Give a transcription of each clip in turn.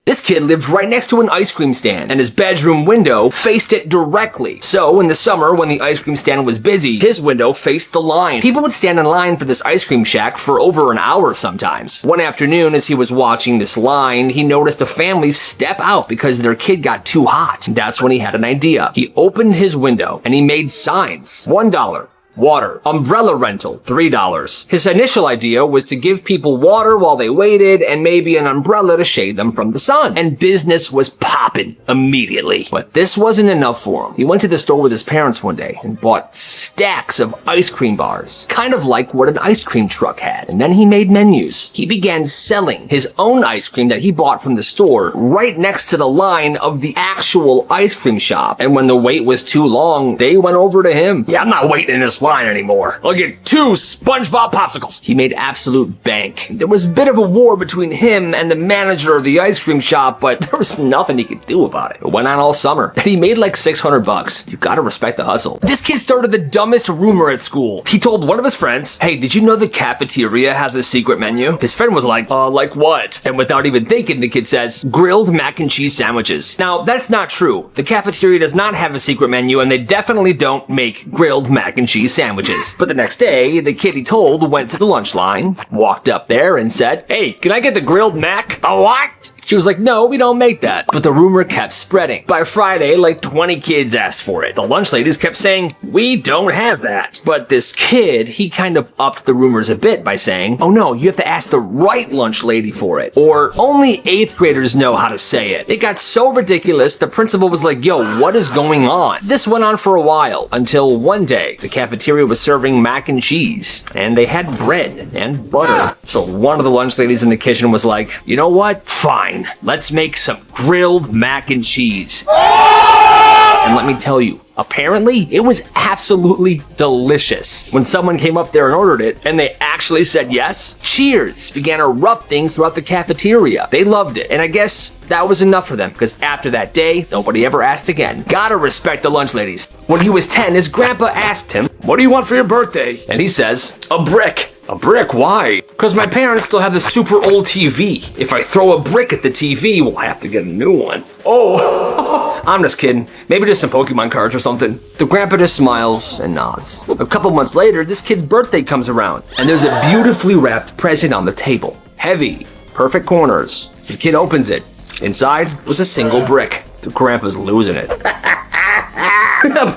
This kid lived right next to an ice cream stand, and his bedroom window faced it directly. So in the summer, when the ice cream stand was busy, his window faced the line. People would stand in line for this ice cream shack for over an hour sometimes. One afternoon, as he was watching this line, he noticed a family step out because their kid got too hot. That's when he had an idea. He opened his window and he made signs. $1. Water. Umbrella rental, $3. His initial idea was to give people water while they waited and maybe an umbrella to shade them from the sun. And business was popping immediately. But this wasn't enough for him. He went to the store with his parents one day and bought stacks of ice cream bars, kind of like what an ice cream truck had. And then he made menus. He began selling his own ice cream that he bought from the store right next to the line of the actual ice cream shop. And when the wait was too long, they went over to him. Yeah, I'm not waiting in this line anymore. I'll get 2 SpongeBob popsicles. He made absolute bank. There was a bit of a war between him and the manager of the ice cream shop, but there was nothing he could do about it. It went on all summer. And he made like $600. You gotta respect the hustle. This kid started the dumbest rumor at school. He told one of his friends, hey, did you know the cafeteria has a secret menu? His friend was like what? And without even thinking, the kid says, grilled mac and cheese sandwiches. Now, that's not true. The cafeteria does not have a secret menu, and they definitely don't make grilled mac and cheese sandwiches. But the next day, the kid he told went to the lunch line, walked up there and said, hey, can I get the grilled mac? A what? She was like, no, we don't make that. But the rumor kept spreading. By Friday, like 20 kids asked for it. The lunch ladies kept saying, we don't have that. But this kid, he kind of upped the rumors a bit by saying, oh no, you have to ask the right lunch lady for it. Or only 8th graders know how to say it. It got so ridiculous, the principal was like, yo, what is going on? This went on for a while until one day, the cafeteria was serving mac and cheese. And they had bread and butter. So one of the lunch ladies in the kitchen was like, you know what? Fine. Let's make some grilled mac and cheese. And let me tell you, apparently, it was absolutely delicious. When someone came up there and ordered it, and they actually said yes, cheers began erupting throughout the cafeteria. They loved it, and I guess that was enough for them, because after that day, nobody ever asked again. Gotta respect the lunch ladies. When he was 10, his grandpa asked him, what do you want for your birthday? And he says, a brick. A brick? Why? Because my parents still have this super old TV. If I throw a brick at the TV, we'll have to get a new one. Oh, I'm just kidding. Maybe just some Pokemon cards or something. The grandpa just smiles and nods. A couple months later, this kid's birthday comes around, and there's a beautifully wrapped present on the table. Heavy, perfect corners. The kid opens it. Inside was a single brick. The grandpa's losing it.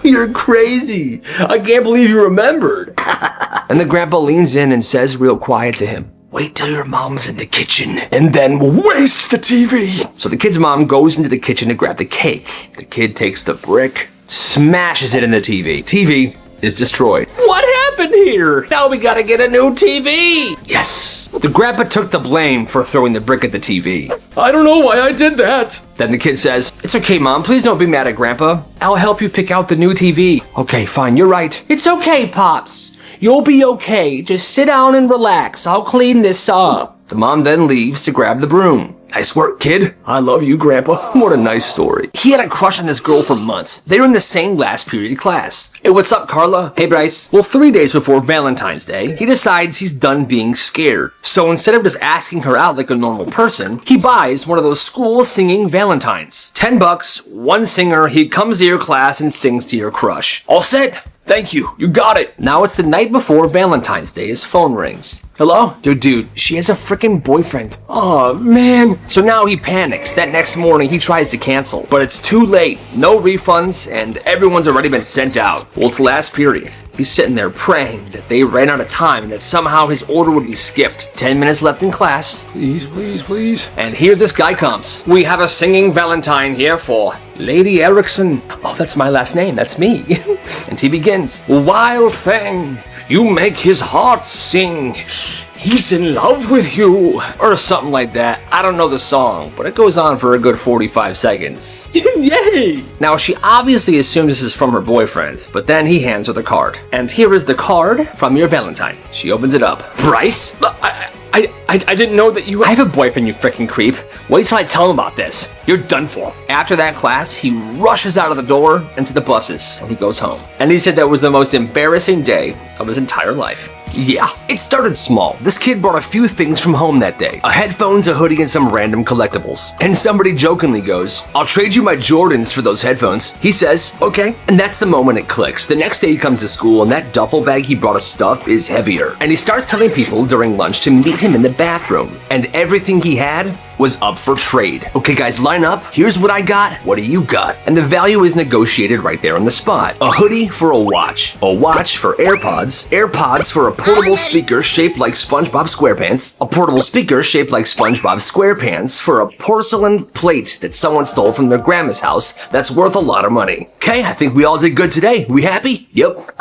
You're crazy. I can't believe you remembered. And the grandpa leans in and says real quiet to him, wait till your mom's in the kitchen and then waste the TV. So the kid's mom goes into the kitchen to grab the cake. The kid takes the brick, smashes it in the TV. TV is destroyed. What happened here? Now we gotta get a new TV. Yes. The grandpa took the blame for throwing the brick at the TV. I don't know why I did that. Then the kid says, it's okay, Mom. Please don't be mad at Grandpa. I'll help you pick out the new TV. Okay, fine. You're right. It's okay, Pops. You'll be okay. Just sit down and relax. I'll clean this up. The mom then leaves to grab the broom. Nice work, kid. I love you, Grandpa. What a nice story. He had a crush on this girl for months. They were in the same last period class. Hey, what's up, Carla? Hey, Bryce. Well, 3 days before Valentine's Day, he decides he's done being scared. So instead of just asking her out like a normal person, he buys one of those school singing Valentines. $10, one singer, he comes to your class and sings to your crush. All set? Thank you. You got it. Now it's the night before Valentine's Day. His phone rings. Hello? Yo, dude, she has a freaking boyfriend. Oh, man. So now he panics. That next morning, he tries to cancel. But it's too late. No refunds, and everyone's already been sent out. Well, it's last period. He's sitting there praying that they ran out of time and that somehow his order would be skipped. 10 minutes left in class. Please, please, please. And here this guy comes. We have a singing Valentine here for Lady Erickson. Oh, that's my last name. That's me. And he begins. Wild thing, you make his heart sing. He's in love with you. Or something like that. I don't know the song, but it goes on for a good 45 seconds. Yay! Now, she obviously assumes this is from her boyfriend, but then he hands her the card. And here is the card from your Valentine. She opens it up. Bryce? I didn't know that you... I have a boyfriend, you freaking creep. Wait till I tell him about this. You're done for. After that class, he rushes out of the door into the buses, and he goes home. And he said that was the most embarrassing day of his entire life. Yeah, it started small. This kid brought a few things from home that day. A headphones, a hoodie, and some random collectibles. And somebody jokingly goes, "I'll trade you my Jordans for those headphones." He says, "Okay." And that's the moment it clicks. The next day he comes to school and that duffel bag he brought of stuff is heavier. And he starts telling people during lunch to meet him in the bathroom. And everything he had was up for trade. "Okay guys, line up. Here's what I got. What do you got?" And the value is negotiated right there on the spot. A hoodie for a watch for AirPods, AirPods for a portable speaker shaped like SpongeBob SquarePants, a portable speaker shaped like SpongeBob SquarePants for a porcelain plate that someone stole from their grandma's house that's worth a lot of money. Okay, I think we all did good today. We happy? Yep.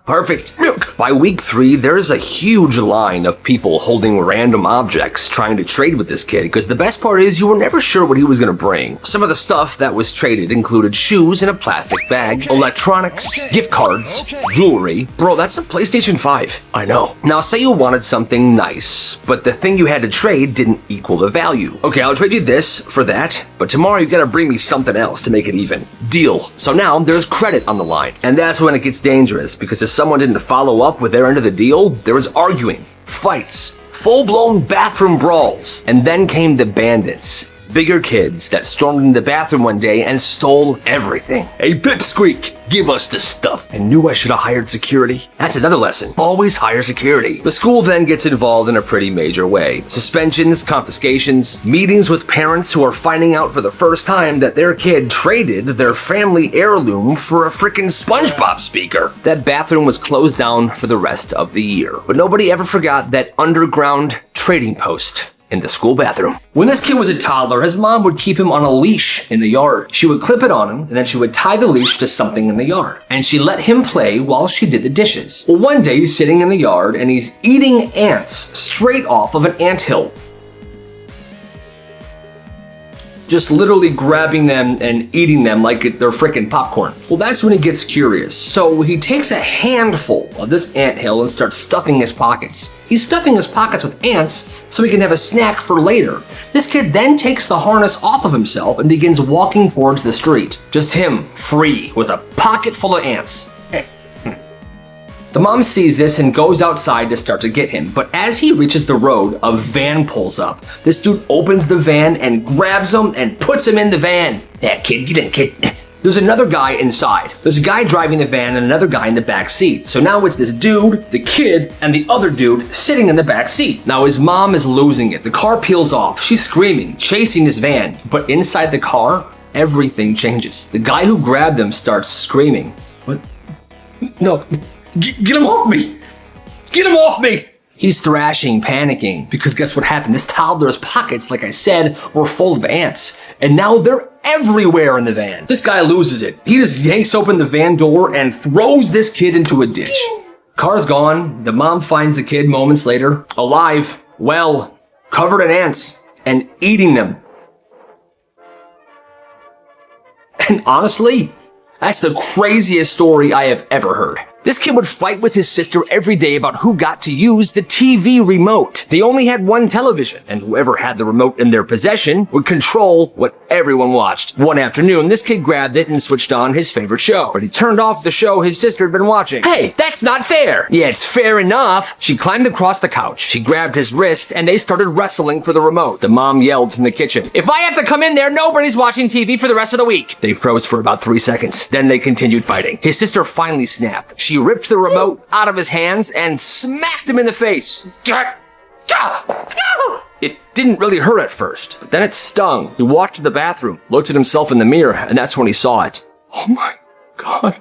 Perfect. Milk. By week 3, there's a huge line of people holding random objects trying to trade with this kid because the best part is you were never sure what he was going to bring. Some of the stuff that was traded included shoes in a plastic bag, electronics, gift cards, jewelry. Bro, that's a PlayStation 5. I know. Now say you wanted something nice, but the thing you had to trade didn't equal the value. Okay, I'll trade you this for that, but tomorrow you gotta bring me something else to make it even. Deal. So now there's credit on the line. And that's when it gets dangerous, because if someone didn't follow up with their end of the deal, there was arguing, fights, full-blown bathroom brawls. And then came the bandits. Bigger kids that stormed into the bathroom one day and stole everything. "Hey, Pipsqueak, give us the stuff." I knew I should have hired security. That's another lesson. Always hire security. The school then gets involved in a pretty major way. Suspensions, confiscations, meetings with parents who are finding out for the first time that their kid traded their family heirloom for a frickin' SpongeBob speaker. That bathroom was closed down for the rest of the year. But nobody ever forgot that underground trading post in the school bathroom. When this kid was a toddler, his mom would keep him on a leash in the yard. She would clip it on him, and then she would tie the leash to something in the yard. And she let him play while she did the dishes. Well, one day he's sitting in the yard and he's eating ants straight off of an anthill. Just literally grabbing them and eating them like they're freaking popcorn. Well, that's when he gets curious. So he takes a handful of this anthill and starts stuffing his pockets. He's stuffing his pockets with ants so he can have a snack for later. This kid then takes the harness off of himself and begins walking towards the street. Just him, free, with a pocket full of ants. The mom sees this and goes outside to start to get him, but as he reaches the road, a van pulls up. This dude opens the van and grabs him and puts him in the van. "Yeah, kid, get in, kid." There's another guy inside. There's a guy driving the van and another guy in the back seat. So now it's this dude, the kid, and the other dude sitting in the back seat. Now his mom is losing it. The car peels off. She's screaming, chasing this van. But inside the car, everything changes. The guy who grabbed them starts screaming. "What? No. Get him off me! Get him off me!" He's thrashing, panicking, because guess what happened? This toddler's pockets, like I said, were full of ants. And now they're everywhere in the van. This guy loses it. He just yanks open the van door and throws this kid into a ditch. Car's gone. The mom finds the kid moments later, alive, well, covered in ants, and eating them. And honestly, that's the craziest story I have ever heard. This kid would fight with his sister every day about who got to use the TV remote. They only had one television, and whoever had the remote in their possession would control what everyone watched. One afternoon, this kid grabbed it and switched on his favorite show, but he turned off the show his sister had been watching. "Hey, that's not fair." "Yeah, it's fair enough." She climbed across the couch. She grabbed his wrist, and they started wrestling for the remote. The mom yelled from the kitchen, "If I have to come in there, nobody's watching TV for the rest of the week." They froze for about 3 seconds. Then they continued fighting. His sister finally snapped. She ripped the remote out of his hands and smacked him in the face. It didn't really hurt at first, but then it stung. He walked to the bathroom, looked at himself in the mirror, and that's when he saw it. Oh my God.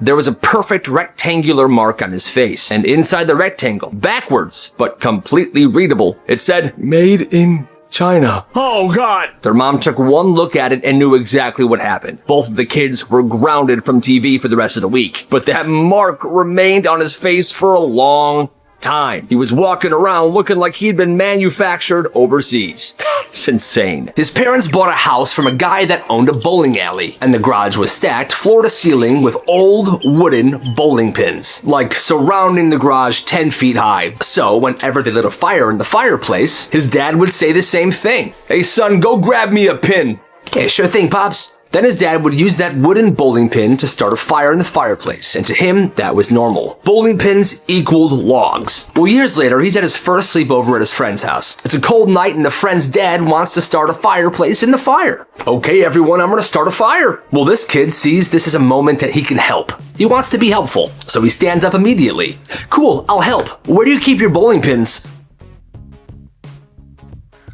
There was a perfect rectangular mark on his face, and inside the rectangle, backwards, but completely readable, it said, "Made in China." Oh God. Their mom took one look at it and knew exactly what happened. Both of the kids were grounded from TV for the rest of the week, but that mark remained on his face for a long time. He was walking around looking like he'd been manufactured overseas. It's insane. His parents bought a house from a guy that owned a bowling alley, and the garage was stacked floor to ceiling with old wooden bowling pins, like surrounding the garage 10 feet high. So whenever they lit a fire in the fireplace, his dad would say the same thing. "Hey son, go grab me a pin." "Okay, sure thing, Pops." Then his dad would use that wooden bowling pin to start a fire in the fireplace, and to him, that was normal. Bowling pins equaled logs. Well, years later, he's at his first sleepover at his friend's house. It's a cold night, and the friend's dad wants to start a fireplace in the fire. Okay, everyone, I'm gonna start a fire. Well, this kid sees this as a moment that he can help. He wants to be helpful, so he stands up immediately. Cool, I'll help. Where do you keep your bowling pins?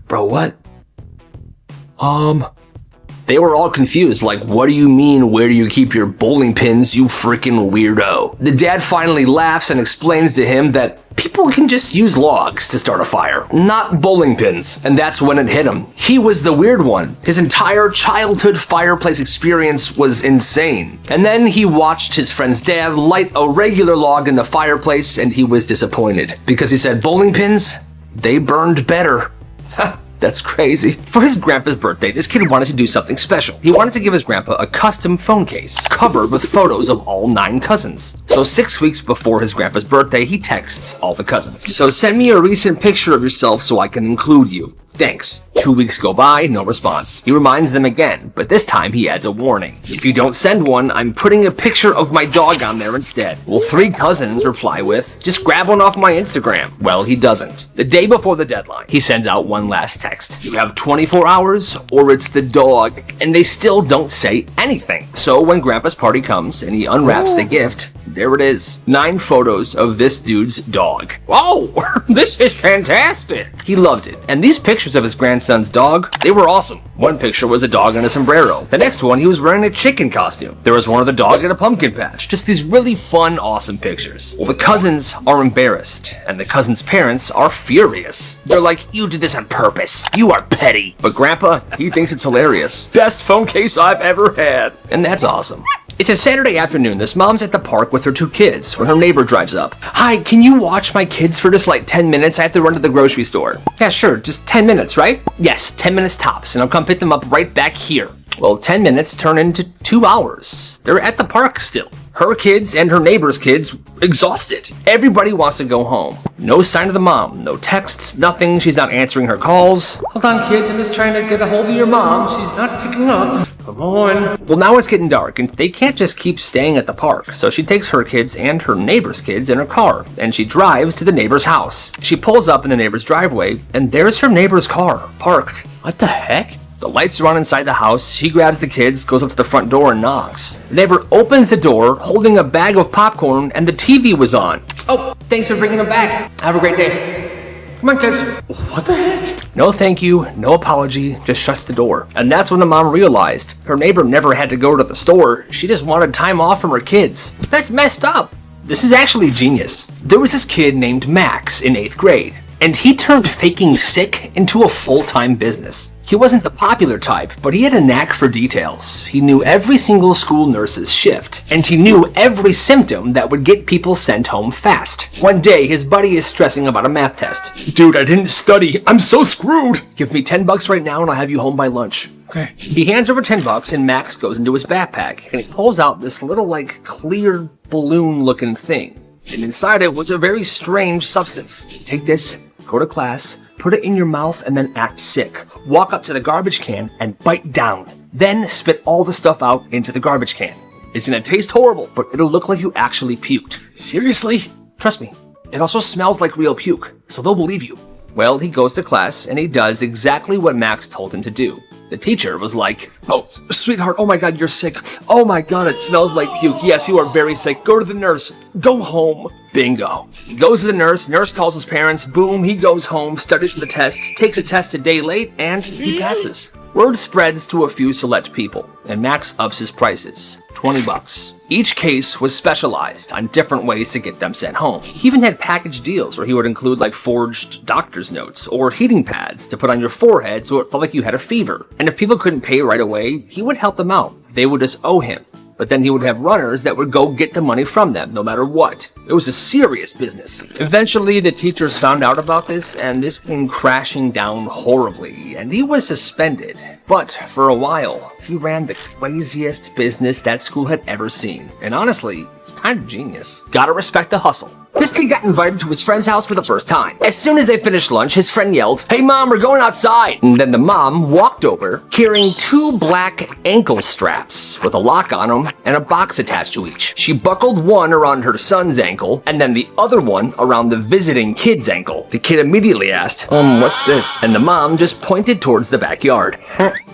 Bro, what? They were all confused, like, what do you mean, where do you keep your bowling pins, you freaking weirdo? The dad finally laughs and explains to him that people can just use logs to start a fire, not bowling pins. And that's when it hit him. He was the weird one. His entire childhood fireplace experience was insane. And then he watched his friend's dad light a regular log in the fireplace, and he was disappointed because he said, bowling pins, they burned better. That's crazy. For his grandpa's birthday, this kid wanted to do something special. He wanted to give his grandpa a custom phone case covered with photos of all 9 cousins. So 6 weeks before his grandpa's birthday, he texts all the cousins. So send me a recent picture of yourself so I can include you. Thanks. 2 weeks go by, no response. He reminds them again, but this time he adds a warning. If you don't send one, I'm putting a picture of my dog on there instead. Well, 3 cousins reply with, just grab one off my Instagram. Well, he doesn't. The day before the deadline, he sends out one last text. You have 24 hours or it's the dog. And they still don't say anything. So when Grandpa's party comes and he unwraps the gift, there it is. 9 photos of this dude's dog. Whoa, this is fantastic. He loved it. And these pictures of his grandson's dog, they were awesome. One picture was a dog in a sombrero. The next one, he was wearing a chicken costume. There was one of the dog in a pumpkin patch. Just these really fun, awesome pictures. Well, the cousins are embarrassed, and the cousins' parents are furious. They're like, you did this on purpose. You are petty. But Grandpa, he thinks it's hilarious. Best phone case I've ever had. And that's awesome. It's a Saturday afternoon. This mom's at the park with her 2 kids when her neighbor drives up. Hi, can you watch my kids for just like 10 minutes? I have to run to the grocery store. Yeah, sure. Just 10 minutes, right? Yes, 10 minutes tops, and I'll come pick them up right back here. Well, 10 minutes turn into 2 hours. They're at the park still. Her kids and her neighbor's kids exhausted. Everybody wants to go home. No sign of the mom. No texts, nothing. She's not answering her calls. Hold on, kids. I'm just trying to get a hold of your mom. She's not picking up. Come on. Well, now it's getting dark, and they can't just keep staying at the park. So she takes her kids and her neighbor's kids in her car, and she drives to the neighbor's house. She pulls up in the neighbor's driveway, and there's her neighbor's car, parked. What the heck? The lights are on inside the house. She grabs the kids, goes up to the front door, and knocks. The neighbor opens the door, holding a bag of popcorn, and the TV was on. Oh, thanks for bringing them back. Have a great day. Come on, kids. What the heck? No thank you, no apology, just shuts the door. And that's when the mom realized her neighbor never had to go to the store. She just wanted time off from her kids. That's messed up. This is actually genius. There was this kid named Max in 8th grade, and he turned faking sick into a full-time business. He wasn't the popular type, but he had a knack for details. He knew every single school nurse's shift, and he knew every symptom that would get people sent home fast. One day, his buddy is stressing about a math test. Dude, I didn't study. I'm so screwed. Give me $10 right now and I'll have you home by lunch. Okay. He hands over $10 and Max goes into his backpack, and he pulls out this little, like, clear balloon-looking thing. And inside it was a very strange substance. Take this, go to class, put it in your mouth, and then act sick. Walk up to the garbage can and bite down. Then spit all the stuff out into the garbage can. It's gonna taste horrible, but it'll look like you actually puked. Seriously? Trust me. It also smells like real puke, so they'll believe you. Well, he goes to class, and he does exactly what Max told him to do. The teacher was like, oh, sweetheart, oh my God, you're sick. Oh my God, it smells like puke. Yes, you are very sick. Go to the nurse. Go home. Bingo. He goes to the nurse. Nurse calls his parents. Boom, he goes home, studies for the test, takes a test a day late, and he passes. Word spreads to a few select people, and Max ups his prices. $20. Each case was specialized on different ways to get them sent home. He even had package deals where he would include like forged doctor's notes or heating pads to put on your forehead so it felt like you had a fever. And if people couldn't pay right away, he would help them out. They would just owe him. But then he would have runners that would go get the money from them, no matter what. It was a serious business. Eventually, the teachers found out about this, and this came crashing down horribly, and he was suspended. But for a while, he ran the craziest business that school had ever seen. And honestly, it's kind of genius. Gotta respect the hustle. This kid got invited to his friend's house for the first time. As soon as they finished lunch, his friend yelled, "Hey mom, we're going outside!" And then the mom walked over, carrying 2 black ankle straps with a lock on them and a box attached to each. She buckled one around her son's ankle and then the other one around the visiting kid's ankle. The kid immediately asked, "What's this?" And the mom just pointed towards the backyard.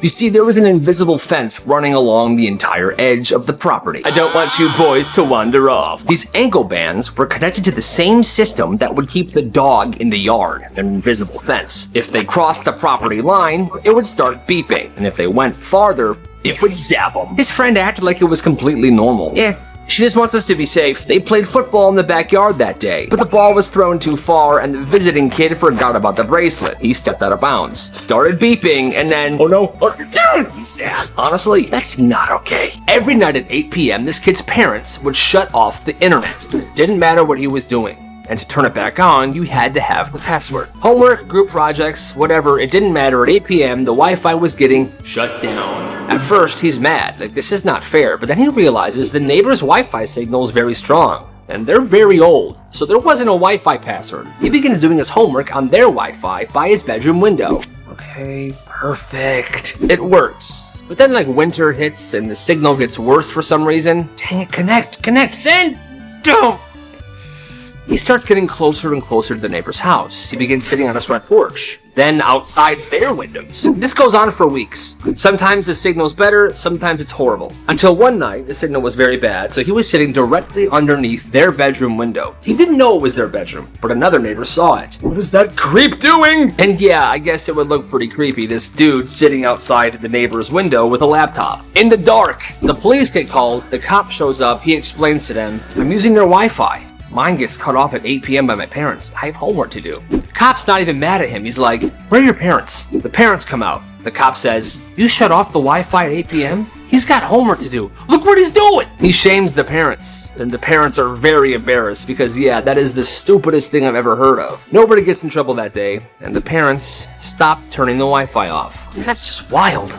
You see, there was an invisible fence running along the entire edge of the property. I don't want you boys to wander off. These ankle bands were connected to the same system that would keep the dog in the yard, an invisible fence. If they crossed the property line, it would start beeping, and if they went farther, it would zap them. His friend acted like it was completely normal. Yeah, she just wants us to be safe. They played football in the backyard that day, but the ball was thrown too far and the visiting kid forgot about the bracelet. He stepped out of bounds, started beeping, and then, oh no, honestly, that's not okay. Every night at 8 p.m., this kid's parents would shut off the internet. Didn't matter what he was doing. And to turn it back on, you had to have the password. Homework, group projects, whatever, it didn't matter. At 8 p.m., the Wi-Fi was getting shut down. At first, he's mad, like this is not fair, but then he realizes the neighbor's Wi-Fi signal is very strong, and they're very old, so there wasn't a Wi-Fi password. He begins doing his homework on their Wi-Fi by his bedroom window. Okay, perfect. It works. But then like winter hits and the signal gets worse for some reason. Dang it, connect, send, don't. He starts getting closer and closer to the neighbor's house. He begins sitting on his front porch, then outside their windows. This goes on for weeks. Sometimes the signal's better, sometimes it's horrible. Until one night, the signal was very bad, so he was sitting directly underneath their bedroom window. He didn't know it was their bedroom, but another neighbor saw it. What is that creep doing? And yeah, I guess it would look pretty creepy, this dude sitting outside the neighbor's window with a laptop. In the dark, the police get called, the cop shows up, he explains to them, "I'm using their Wi-Fi. Mine gets cut off at 8 p.m. by my parents. I have homework to do." The cop's not even mad at him. He's like, "Where are your parents?" The parents come out. The cop says, "You shut off the Wi-Fi at 8 p.m.? He's got homework to do. Look what he's doing!" He shames the parents. And the parents are very embarrassed because, yeah, that is the stupidest thing I've ever heard of. Nobody gets in trouble that day, and the parents stopped turning the Wi-Fi off. That's just wild.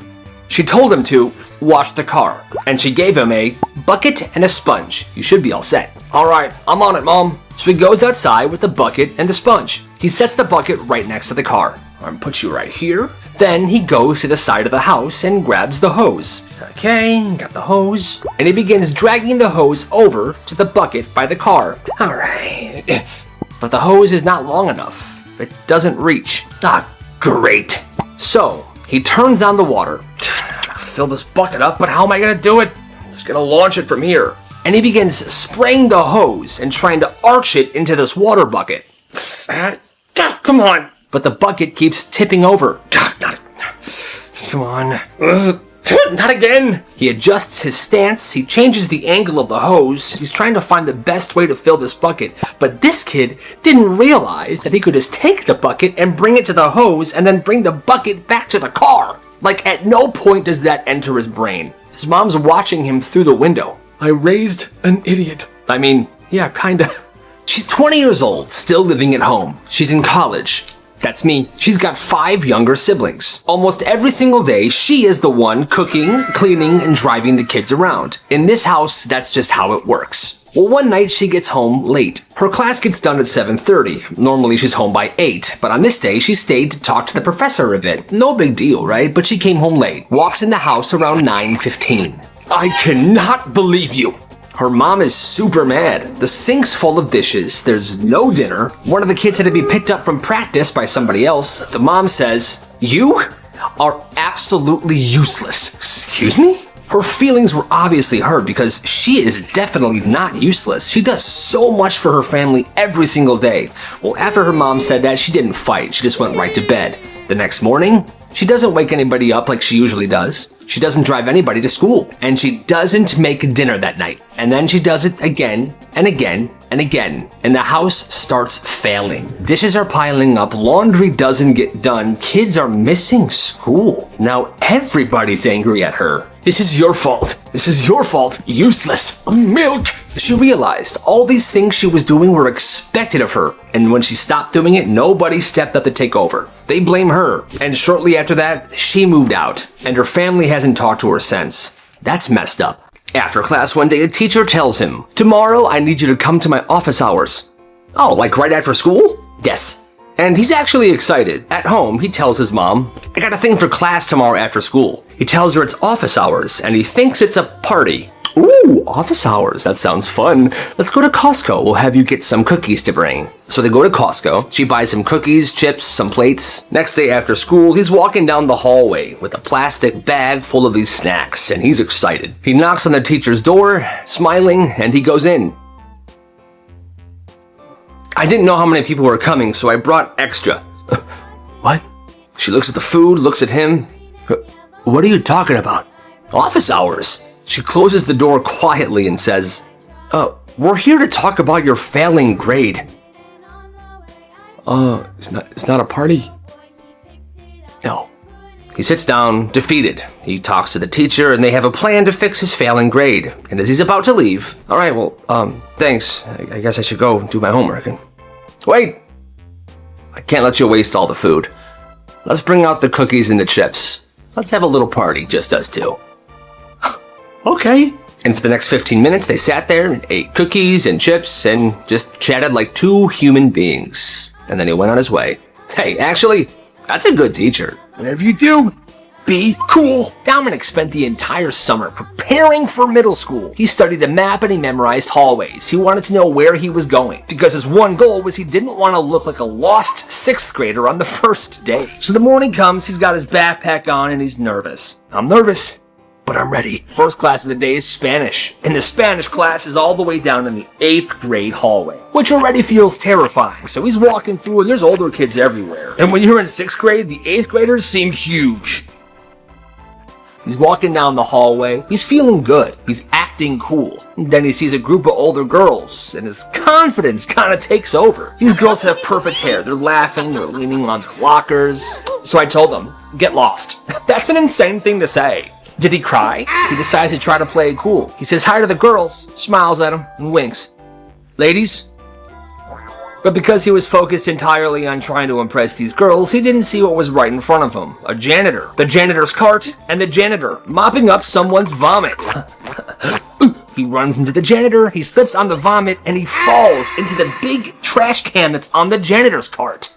She told him to wash the car, and she gave him a bucket and a sponge. You should be all set. "All right, I'm on it, Mom." So he goes outside with the bucket and the sponge. He sets the bucket right next to the car. I'm gonna put you right here. Then he goes to the side of the house and grabs the hose. Okay, got the hose. And he begins dragging the hose over to the bucket by the car. All right. But the hose is not long enough. It doesn't reach. Great. So he turns on the water. Fill this bucket up, but how am I gonna do it? I'm just gonna launch it from here. And he begins spraying the hose and trying to arch it into this water bucket. Come on. But the bucket keeps tipping over. Come on. Not again. He adjusts his stance. He changes the angle of the hose. He's trying to find the best way to fill this bucket. But this kid didn't realize that he could just take the bucket and bring it to the hose and then bring the bucket back to the car. Like, at no point does that enter his brain. His mom's watching him through the window. I raised an idiot. I mean, yeah, kinda. She's 20 years old, still living at home. She's in college. That's me. She's got 5 younger siblings. Almost every single day, she is the one cooking, cleaning, and driving the kids around. In this house, that's just how it works. Well, one night she gets home late. Her class gets done at 7:30. Normally she's home by 8, but on this day she stayed to talk to the professor a bit. No big deal, right? But she came home late. Walks in the house around 9:15. I cannot believe you. Her mom is super mad. The sink's full of dishes. There's no dinner. One of the kids had to be picked up from practice by somebody else. The mom says, "You are absolutely useless." Excuse me? Her feelings were obviously hurt because she is definitely not useless. She does so much for her family every single day. Well, after her mom said that, she didn't fight. She just went right to bed. The next morning, she doesn't wake anybody up like she usually does. She doesn't drive anybody to school. And she doesn't make dinner that night. And then she does it again and again and again. And the house starts failing. Dishes are piling up. Laundry doesn't get done. Kids are missing school. Now everybody's angry at her. This is your fault. This is your fault. Useless. Milk. She realized all these things she was doing were expected of her. And when she stopped doing it, nobody stepped up to take over. They blame her. And shortly after that, she moved out. And her family hasn't talked to her since. That's messed up. After class one day, a teacher tells him, "Tomorrow I need you to come to my office hours." Oh, like right after school? Yes. And he's actually excited. At home, he tells his mom, I got a thing for class tomorrow after school. He tells her it's office hours, and he thinks it's a party. Ooh, office hours. That sounds fun. Let's go to Costco. We'll have you get some cookies to bring. So they go to Costco. She buys some cookies, chips, some plates. Next day after school, he's walking down the hallway with a plastic bag full of these snacks, and he's excited. He knocks on the teacher's door, smiling, and he goes in. I didn't know how many people were coming, so I brought extra. What? She looks at the food, looks at him. What are you talking about? Office hours. She closes the door quietly and says, we're here to talk about your failing grade. It's not a party? No. He sits down, defeated. He talks to the teacher, and they have a plan to fix his failing grade. And as he's about to leave, all right, well, thanks. I guess I should go do my homework. And wait! I can't let you waste all the food. Let's bring out the cookies and the chips. Let's have a little party, just us two. Okay. And for the next 15 minutes, they sat there and ate cookies and chips and just chatted like two human beings. And then he went on his way. Hey, actually, that's a good teacher. Whatever you do, be cool. Dominic spent the entire summer preparing for middle school. He studied the map and he memorized hallways. He wanted to know where he was going because his one goal was he didn't want to look like a lost 6th grader on the first day. So the morning comes, he's got his backpack on and he's nervous. I'm nervous, but I'm ready. First class of the day is Spanish, and the Spanish class is all the way down in the 8th grade hallway, which already feels terrifying. So he's walking through and there's older kids everywhere. And when you're in 6th grade, the 8th graders seem huge. He's walking down the hallway. He's feeling good. He's acting cool. And then he sees a group of older girls, and his confidence kind of takes over. These girls have perfect hair. They're laughing. They're leaning on their lockers. So I told them, get lost. That's an insane thing to say. Did he cry? He decides to try to play it cool. He says hi to the girls, smiles at them, and winks. Ladies? But because he was focused entirely on trying to impress these girls, he didn't see what was right in front of him. A janitor, the janitor's cart, and the janitor mopping up someone's vomit. He runs into the janitor, he slips on the vomit, and he falls into the big trash can that's on the janitor's cart.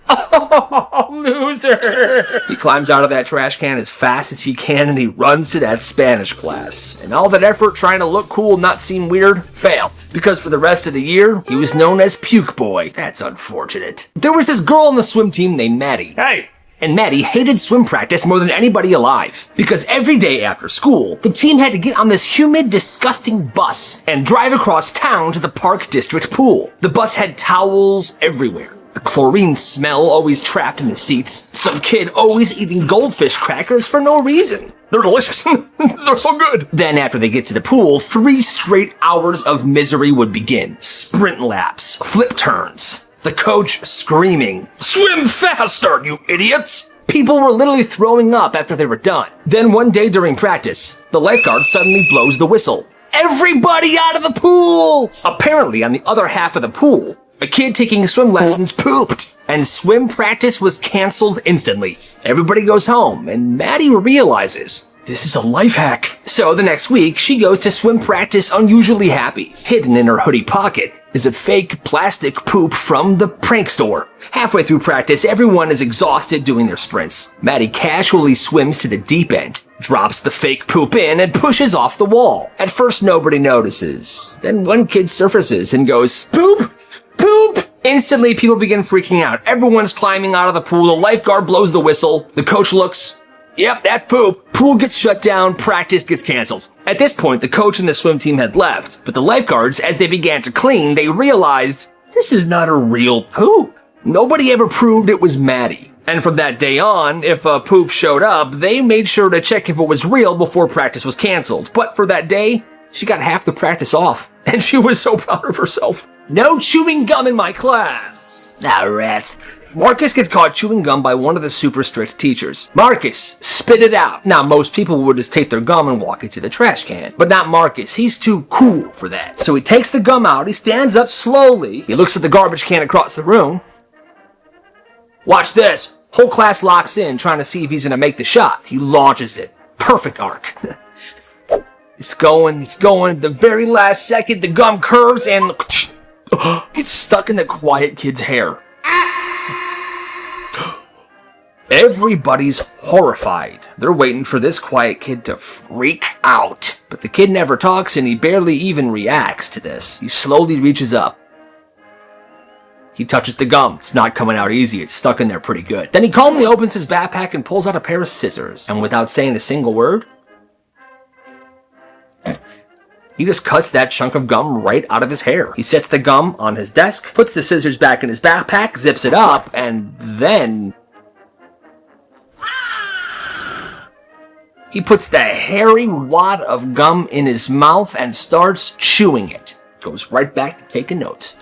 Oh, loser! He climbs out of that trash can as fast as he can and he runs to that Spanish class. And all that effort trying to look cool, not seem weird, failed. Because for the rest of the year, he was known as Puke Boy. That's unfortunate. There was this girl on the swim team named Maddie. Hey! And Maddie hated swim practice more than anybody alive. Because every day after school, the team had to get on this humid, disgusting bus and drive across town to the Park District pool. The bus had towels everywhere. The chlorine smell always trapped in the seats. Some kid always eating goldfish crackers for no reason. They're delicious. They're so good. Then after they get to the pool, 3 straight hours of misery would begin. Sprint laps, flip turns, the coach screaming, "Swim faster, you idiots!" People were literally throwing up after they were done. Then one day during practice, the lifeguard suddenly blows the whistle. Everybody out of the pool! Apparently, on the other half of the pool, a kid taking swim lessons pooped, and swim practice was canceled instantly. Everybody goes home, and Maddie realizes this is a life hack. So the next week, she goes to swim practice unusually happy. Hidden in her hoodie pocket is a fake plastic poop from the prank store. Halfway through practice, everyone is exhausted doing their sprints. Maddie casually swims to the deep end, drops the fake poop in, and pushes off the wall. At first, nobody notices. Then one kid surfaces and goes, "Poop! Poop!" Instantly, people begin freaking out. Everyone's climbing out of the pool. The lifeguard blows the whistle. The coach looks. Yep, that's poop. Pool gets shut down. Practice gets canceled. At this point, the coach and the swim team had left. But the lifeguards, as they began to clean, they realized this is not a real poop. Nobody ever proved it was Maddie. And from that day on, if a poop showed up, they made sure to check if it was real before practice was canceled. But for that day, she got half the practice off. And she was so proud of herself. No chewing gum in my class. Ah, rats. Marcus gets caught chewing gum by one of the super strict teachers. Marcus, spit it out. Now, most people would just take their gum and walk it to the trash can. But not Marcus. He's too cool for that. So he takes the gum out. He stands up slowly. He looks at the garbage can across the room. Watch this. Whole class locks in, trying to see if he's going to make the shot. He launches it. Perfect arc. It's going. The very last second, the gum curves and gets stuck in the quiet kid's hair. Everybody's horrified. They're waiting for this quiet kid to freak out. But the kid never talks and he barely even reacts to this. He slowly reaches up. He touches the gum. It's not coming out easy. It's stuck in there pretty good. Then he calmly opens his backpack and pulls out a pair of scissors. And without saying a single word, he just cuts that chunk of gum right out of his hair. He sets the gum on his desk, puts the scissors back in his backpack, zips it up, and then he puts the hairy wad of gum in his mouth and starts chewing it. Goes right back to taking notes.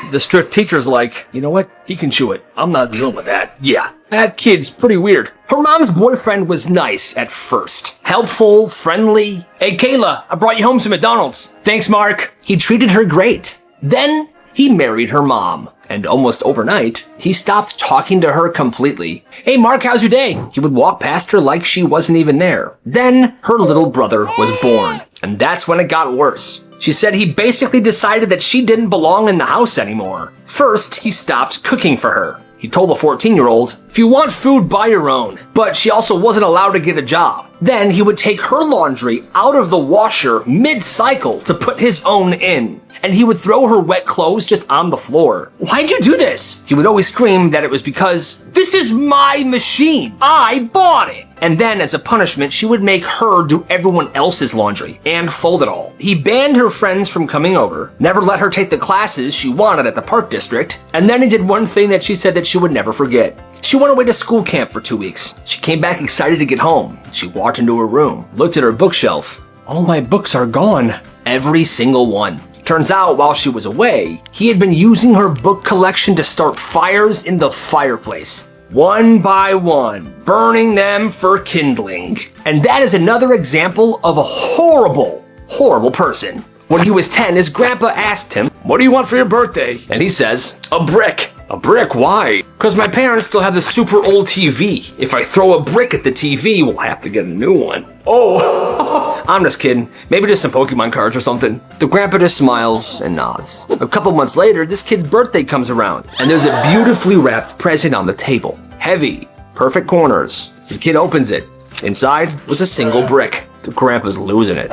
The strict teacher's like, you know what? He can chew it. I'm not dealing with that. Yeah, that kid's pretty weird. Her mom's boyfriend was nice at first. Helpful, friendly. Hey, Kayla, I brought you home some McDonald's. Thanks, Mark. He treated her great. Then he married her mom. And almost overnight, he stopped talking to her completely. Hey, Mark, how's your day? He would walk past her like she wasn't even there. Then her little brother was born. And that's when it got worse. She said he basically decided that she didn't belong in the house anymore. First, he stopped cooking for her. He told the 14-year-old, if you want food, buy your own. But she also wasn't allowed to get a job. Then he would take her laundry out of the washer mid-cycle to put his own in. And he would throw her wet clothes just on the floor. Why'd you do this? He would always scream that it was because, this is my machine. I bought it. And then, as a punishment, she would make her do everyone else's laundry and fold it all. He banned her friends from coming over, never let her take the classes she wanted at the park district, and then he did one thing that she said that she would never forget. She went away to school camp for 2 weeks. She came back excited to get home. She walked into her room, looked at her bookshelf. All my books are gone. Every single one. Turns out, while she was away, he had been using her book collection to start fires in the fireplace. One by one, burning them for kindling. And that is another example of a horrible, horrible person. When he was 10, his grandpa asked him, what do you want for your birthday? And he says, a brick. A brick? Why? Because my parents still have the super old TV. If I throw a brick at the TV, we'll have to get a new one. Oh, I'm just kidding. Maybe just some Pokemon cards or something. The grandpa just smiles and nods. A couple months later, this kid's birthday comes around, and there's a beautifully wrapped present on the table. Heavy, perfect corners. The kid opens it. Inside was a single brick. The grandpa's losing it.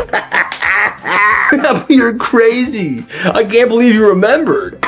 You're crazy. I can't believe you remembered.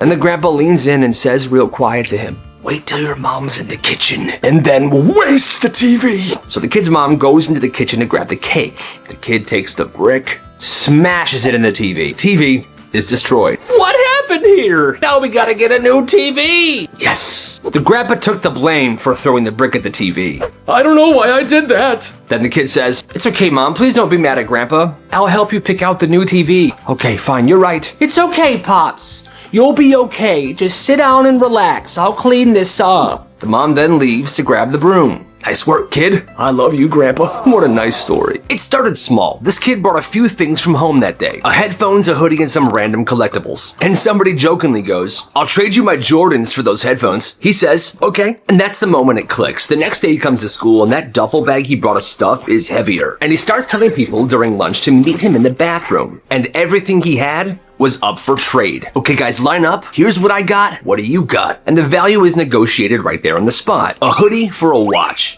And the grandpa leans in and says real quiet to him, wait till your mom's in the kitchen and then waste the TV. So the kid's mom goes into the kitchen to grab the cake. The kid takes the brick, smashes it in the TV. TV is destroyed. What happened here? Now we gotta get a new TV. Yes. The grandpa took the blame for throwing the brick at the TV. I don't know why I did that. Then the kid says, it's okay, Mom. Please don't be mad at Grandpa. I'll help you pick out the new TV. Okay, fine. You're right. It's okay, Pops. You'll be okay. Just sit down and relax. I'll clean this up. The mom then leaves to grab the broom. Nice work, kid. I love you, Grandpa. What a nice story. It started small. This kid brought a few things from home that day. A headphones, a hoodie, and some random collectibles. And somebody jokingly goes, I'll trade you my Jordans for those headphones. He says, okay. And that's the moment it clicks. The next day he comes to school and that duffel bag he brought of stuff is heavier. And he starts telling people during lunch to meet him in the bathroom. And everything he had was up for trade. Okay, guys, line up. Here's what I got. What do you got? And the value is negotiated right there on the spot. A hoodie for a watch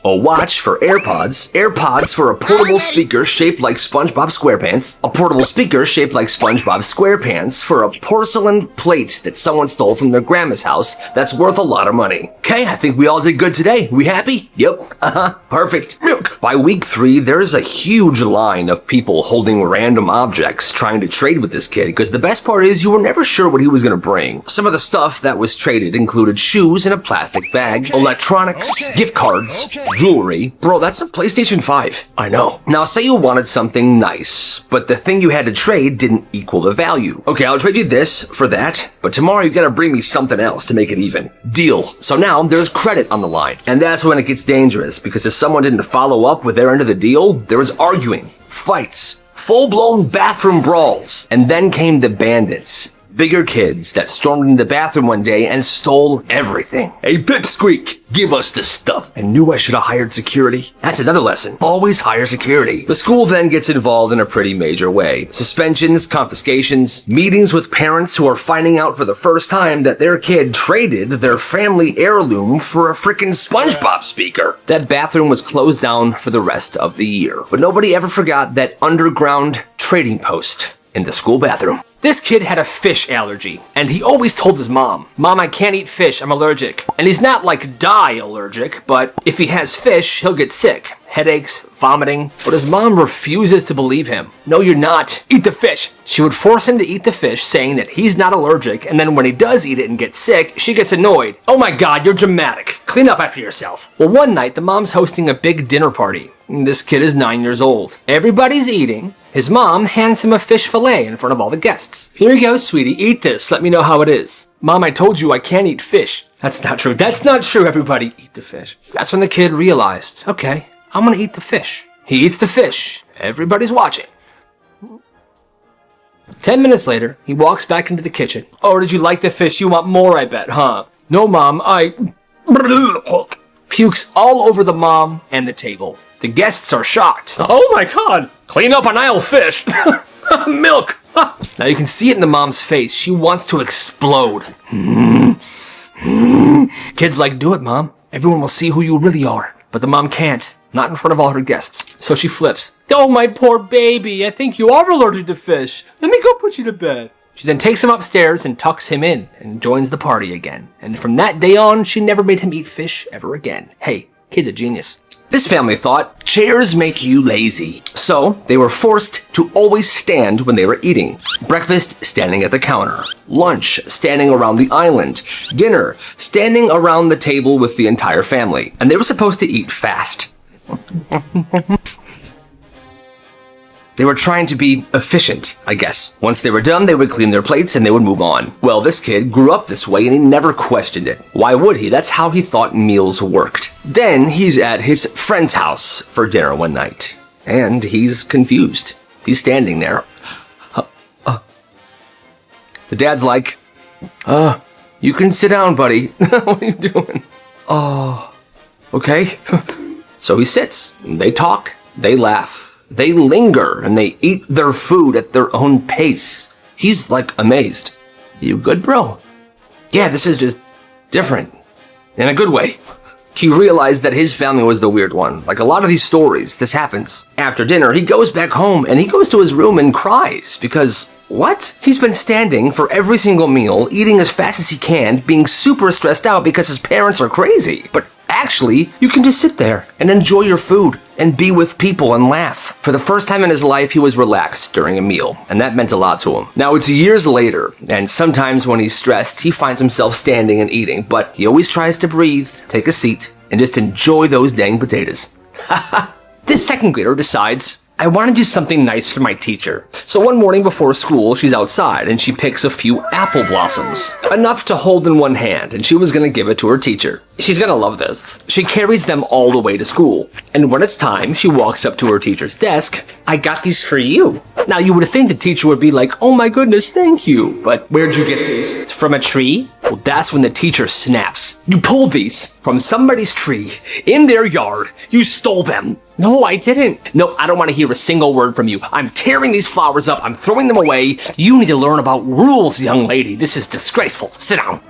for AirPods, AirPods for a portable speaker shaped like SpongeBob SquarePants, a portable speaker shaped like SpongeBob SquarePants for a porcelain plate that someone stole from their grandma's house that's worth a lot of money. Okay, I think we all did good today. We happy? Yep. Perfect. Milk. By week 3, there's a huge line of people holding random objects trying to trade with this kid because the best part is you were never sure what he was going to bring. Some of the stuff that was traded included shoes in a plastic bag, electronics, gift cards, jewelry. Bro, that's a PlayStation 5. I know. Now, say you wanted something nice, but the thing you had to trade didn't equal the value. Okay, I'll trade you this for that, but tomorrow you gotta bring me something else to make it even. Deal. So now there's credit on the line. And that's when it gets dangerous, because if someone didn't follow up with their end of the deal, there was arguing, fights, full-blown bathroom brawls. And then came the bandits. bigger kids that stormed into the bathroom one day and stole everything. Hey, Pipsqueak, give us the stuff. I knew I should have hired security. That's another lesson. Always hire security. The school then gets involved in a pretty major way. Suspensions, confiscations, meetings with parents who are finding out for the first time that their kid traded their family heirloom for a frickin' SpongeBob speaker. That bathroom was closed down for the rest of the year. But nobody ever forgot that underground trading post in the school bathroom. This kid had a fish allergy, and he always told his mom, "Mom, I can't eat fish, I'm allergic." And he's not like die allergic, but if he has fish, he'll get sick. Headaches, vomiting. But his mom refuses to believe him. "No, you're not. Eat the fish." She would force him to eat the fish, saying that he's not allergic, and then when he does eat it and gets sick, she gets annoyed. "Oh my God, you're dramatic. Clean up after yourself." Well, one night, the mom's hosting a big dinner party. This kid is 9 years old. Everybody's eating. His mom hands him a fish fillet in front of all the guests. "Here you go, sweetie. Eat this. Let me know how it is." "Mom, I told you I can't eat fish." "That's not true. That's not true, everybody. Eat the fish." That's when the kid realized, okay, I'm gonna eat the fish. He eats the fish. Everybody's watching. 10 minutes later, he walks back into the kitchen. "Oh, did you like the fish? You want more, I bet, huh?" "No, Mom, I..." Pukes all over the mom and the table. The guests are shocked. "Oh my God, clean up an aisle fish." "Milk." Now you can see it in the mom's face. She wants to explode. Kid's like, "Do it, Mom. Everyone will see who you really are." But the mom can't. Not in front of all her guests. So she flips. "Oh, my poor baby. I think you are allergic to fish. Let me go put you to bed." She then takes him upstairs and tucks him in and joins the party again. And from that day on, she never made him eat fish ever again. Hey, kid's a genius. This family thought, chairs make you lazy. So they were forced to always stand when they were eating. Breakfast, standing at the counter. Lunch, standing around the island. Dinner, standing around the table with the entire family. And they were supposed to eat fast. They were trying to be efficient, I guess. Once they were done, they would clean their plates and they would move on. Well, this kid grew up this way and he never questioned it. Why would he? That's how he thought meals worked. Then he's at his friend's house for dinner one night. And he's confused. He's standing there. The dad's like, you can sit down, buddy. What are you doing? "Oh, okay." So he sits. They talk. They laugh. They linger and they eat their food at their own pace. He's like amazed. "You good, bro?" "Yeah, this is just different. In a good way." He realized that his family was the weird one. Like a lot of these stories, this happens. After dinner, he goes back home and he goes to his room and cries because, what? He's been standing for every single meal, eating as fast as he can, being super stressed out because his parents are crazy. But actually, you can just sit there and enjoy your food and be with people and laugh. For the first time in his life, he was relaxed during a meal, and that meant a lot to him. Now, it's years later, and sometimes when he's stressed, he finds himself standing and eating, but he always tries to breathe, take a seat, and just enjoy those dang potatoes. This second grader decides, I want to do something nice for my teacher. So one morning before school, she's outside and she picks a few apple blossoms. Enough to hold in one hand, and she was going to give it to her teacher. She's going to love this. She carries them all the way to school. And when it's time, she walks up to her teacher's desk. "I got these for you." Now you would think the teacher would be like, "Oh my goodness, thank you." But where'd you get these? "From a tree?" Well, that's when the teacher snaps. "You pulled these from somebody's tree in their yard. You stole them." "No, I didn't." "No, I don't want to hear a single word from you. I'm tearing these flowers up. I'm throwing them away. You need to learn about rules, young lady. This is disgraceful. Sit down."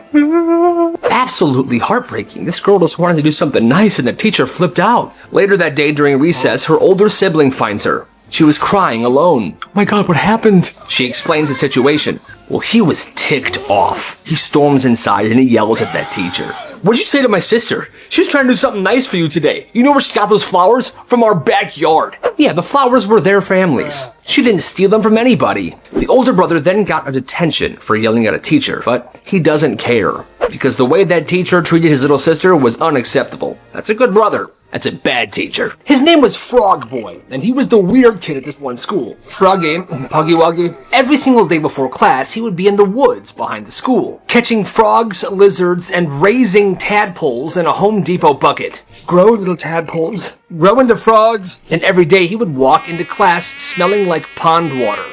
Absolutely heartbreaking. This girl just wanted to do something nice and the teacher flipped out. Later that day during recess, her older sibling finds her. She was crying alone. "Oh my God, what happened?" She explains the situation. Well, he was ticked off. He storms inside and he yells at that teacher. "What'd you say to my sister? She was trying to do something nice for you today. You know where she got those flowers? From our backyard." Yeah, the flowers were their family's. She didn't steal them from anybody. The older brother then got a detention for yelling at a teacher, but he doesn't care because the way that teacher treated his little sister was unacceptable. That's a good brother. That's a bad teacher. His name was Frog Boy, and he was the weird kid at this one school. Froggy, Puggy Wuggy. Every single day before class, he would be in the woods behind the school, catching frogs, lizards, and raising tadpoles in a Home Depot bucket. Grow, little tadpoles. Grow into frogs. And every day he would walk into class smelling like pond water.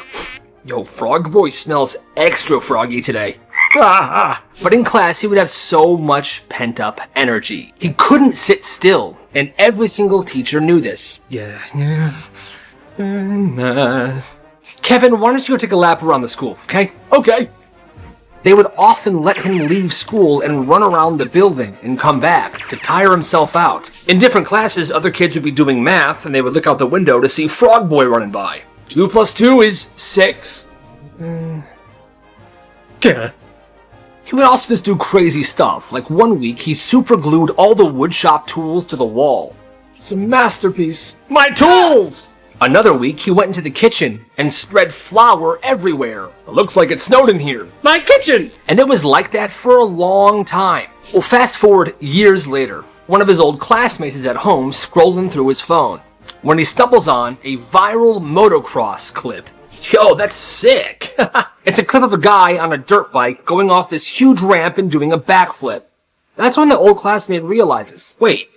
Yo, Frog Boy smells extra froggy today. But in class, he would have so much pent-up energy. He couldn't sit still, and every single teacher knew this. Kevin, why don't you go take a lap around the school, okay? Okay. They would often let him leave school and run around the building and come back to tire himself out. In different classes, other kids would be doing math, and they would look out the window to see Frog Boy running by. 2 + 2 is 6. He would also just do crazy stuff. Like one week, he superglued all the woodshop tools to the wall. It's a masterpiece. My tools! Another week, he went into the kitchen and spread flour everywhere. It looks like it snowed in here. My kitchen! And it was like that for a long time. Well, fast forward years later. One of his old classmates is at home scrolling through his phone when he stumbles on a viral motocross clip. Yo, that's sick! It's a clip of a guy on a dirt bike going off this huge ramp and doing a backflip. That's when the old classmate realizes, wait,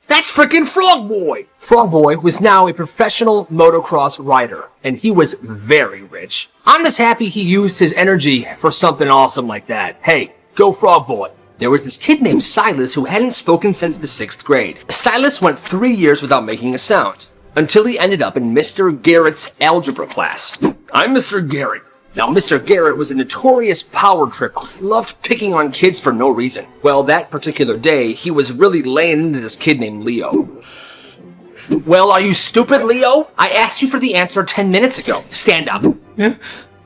that's frickin' Frog Boy! Frog Boy was now a professional motocross rider, and he was very rich. I'm just happy he used his energy for something awesome like that. Hey, go Frog Boy! There was this kid named Silas who hadn't spoken since the 6th grade. Silas went 3 years without making a sound, until he ended up in Mr. Garrett's algebra class. I'm Mr. Garrett. Now, Mr. Garrett was a notorious power trip who loved picking on kids for no reason. Well, that particular day, he was really laying into this kid named Leo. Well, are you stupid, Leo? I asked you for the answer 10 minutes ago. Stand up.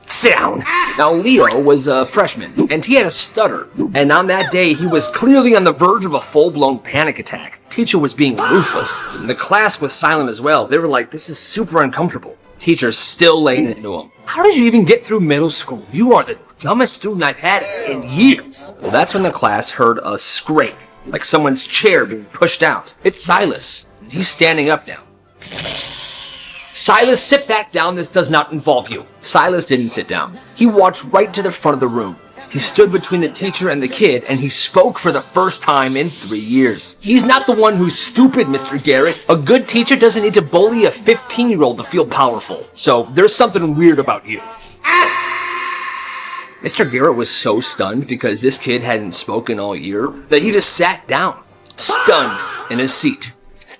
Sit down. Now, Leo was a freshman, and he had a stutter. And on that day, he was clearly on the verge of a full-blown panic attack. Teacher was being ruthless. And the class was silent as well. They were like, this is super uncomfortable. Teacher's still laying into him. How did you even get through middle school? You are the dumbest student I've had in years. Well, that's when the class heard a scrape, like someone's chair being pushed out. It's Silas. He's standing up now. Silas, sit back down. This does not involve you. Silas didn't sit down. He walked right to the front of the room. He stood between the teacher and the kid, and he spoke for the first time in 3 years. He's not the one who's stupid, Mr. Garrett. A good teacher doesn't need to bully a 15-year-old to feel powerful. So there's something weird about you. Mr. Garrett was so stunned because this kid hadn't spoken all year that he just sat down, stunned in his seat.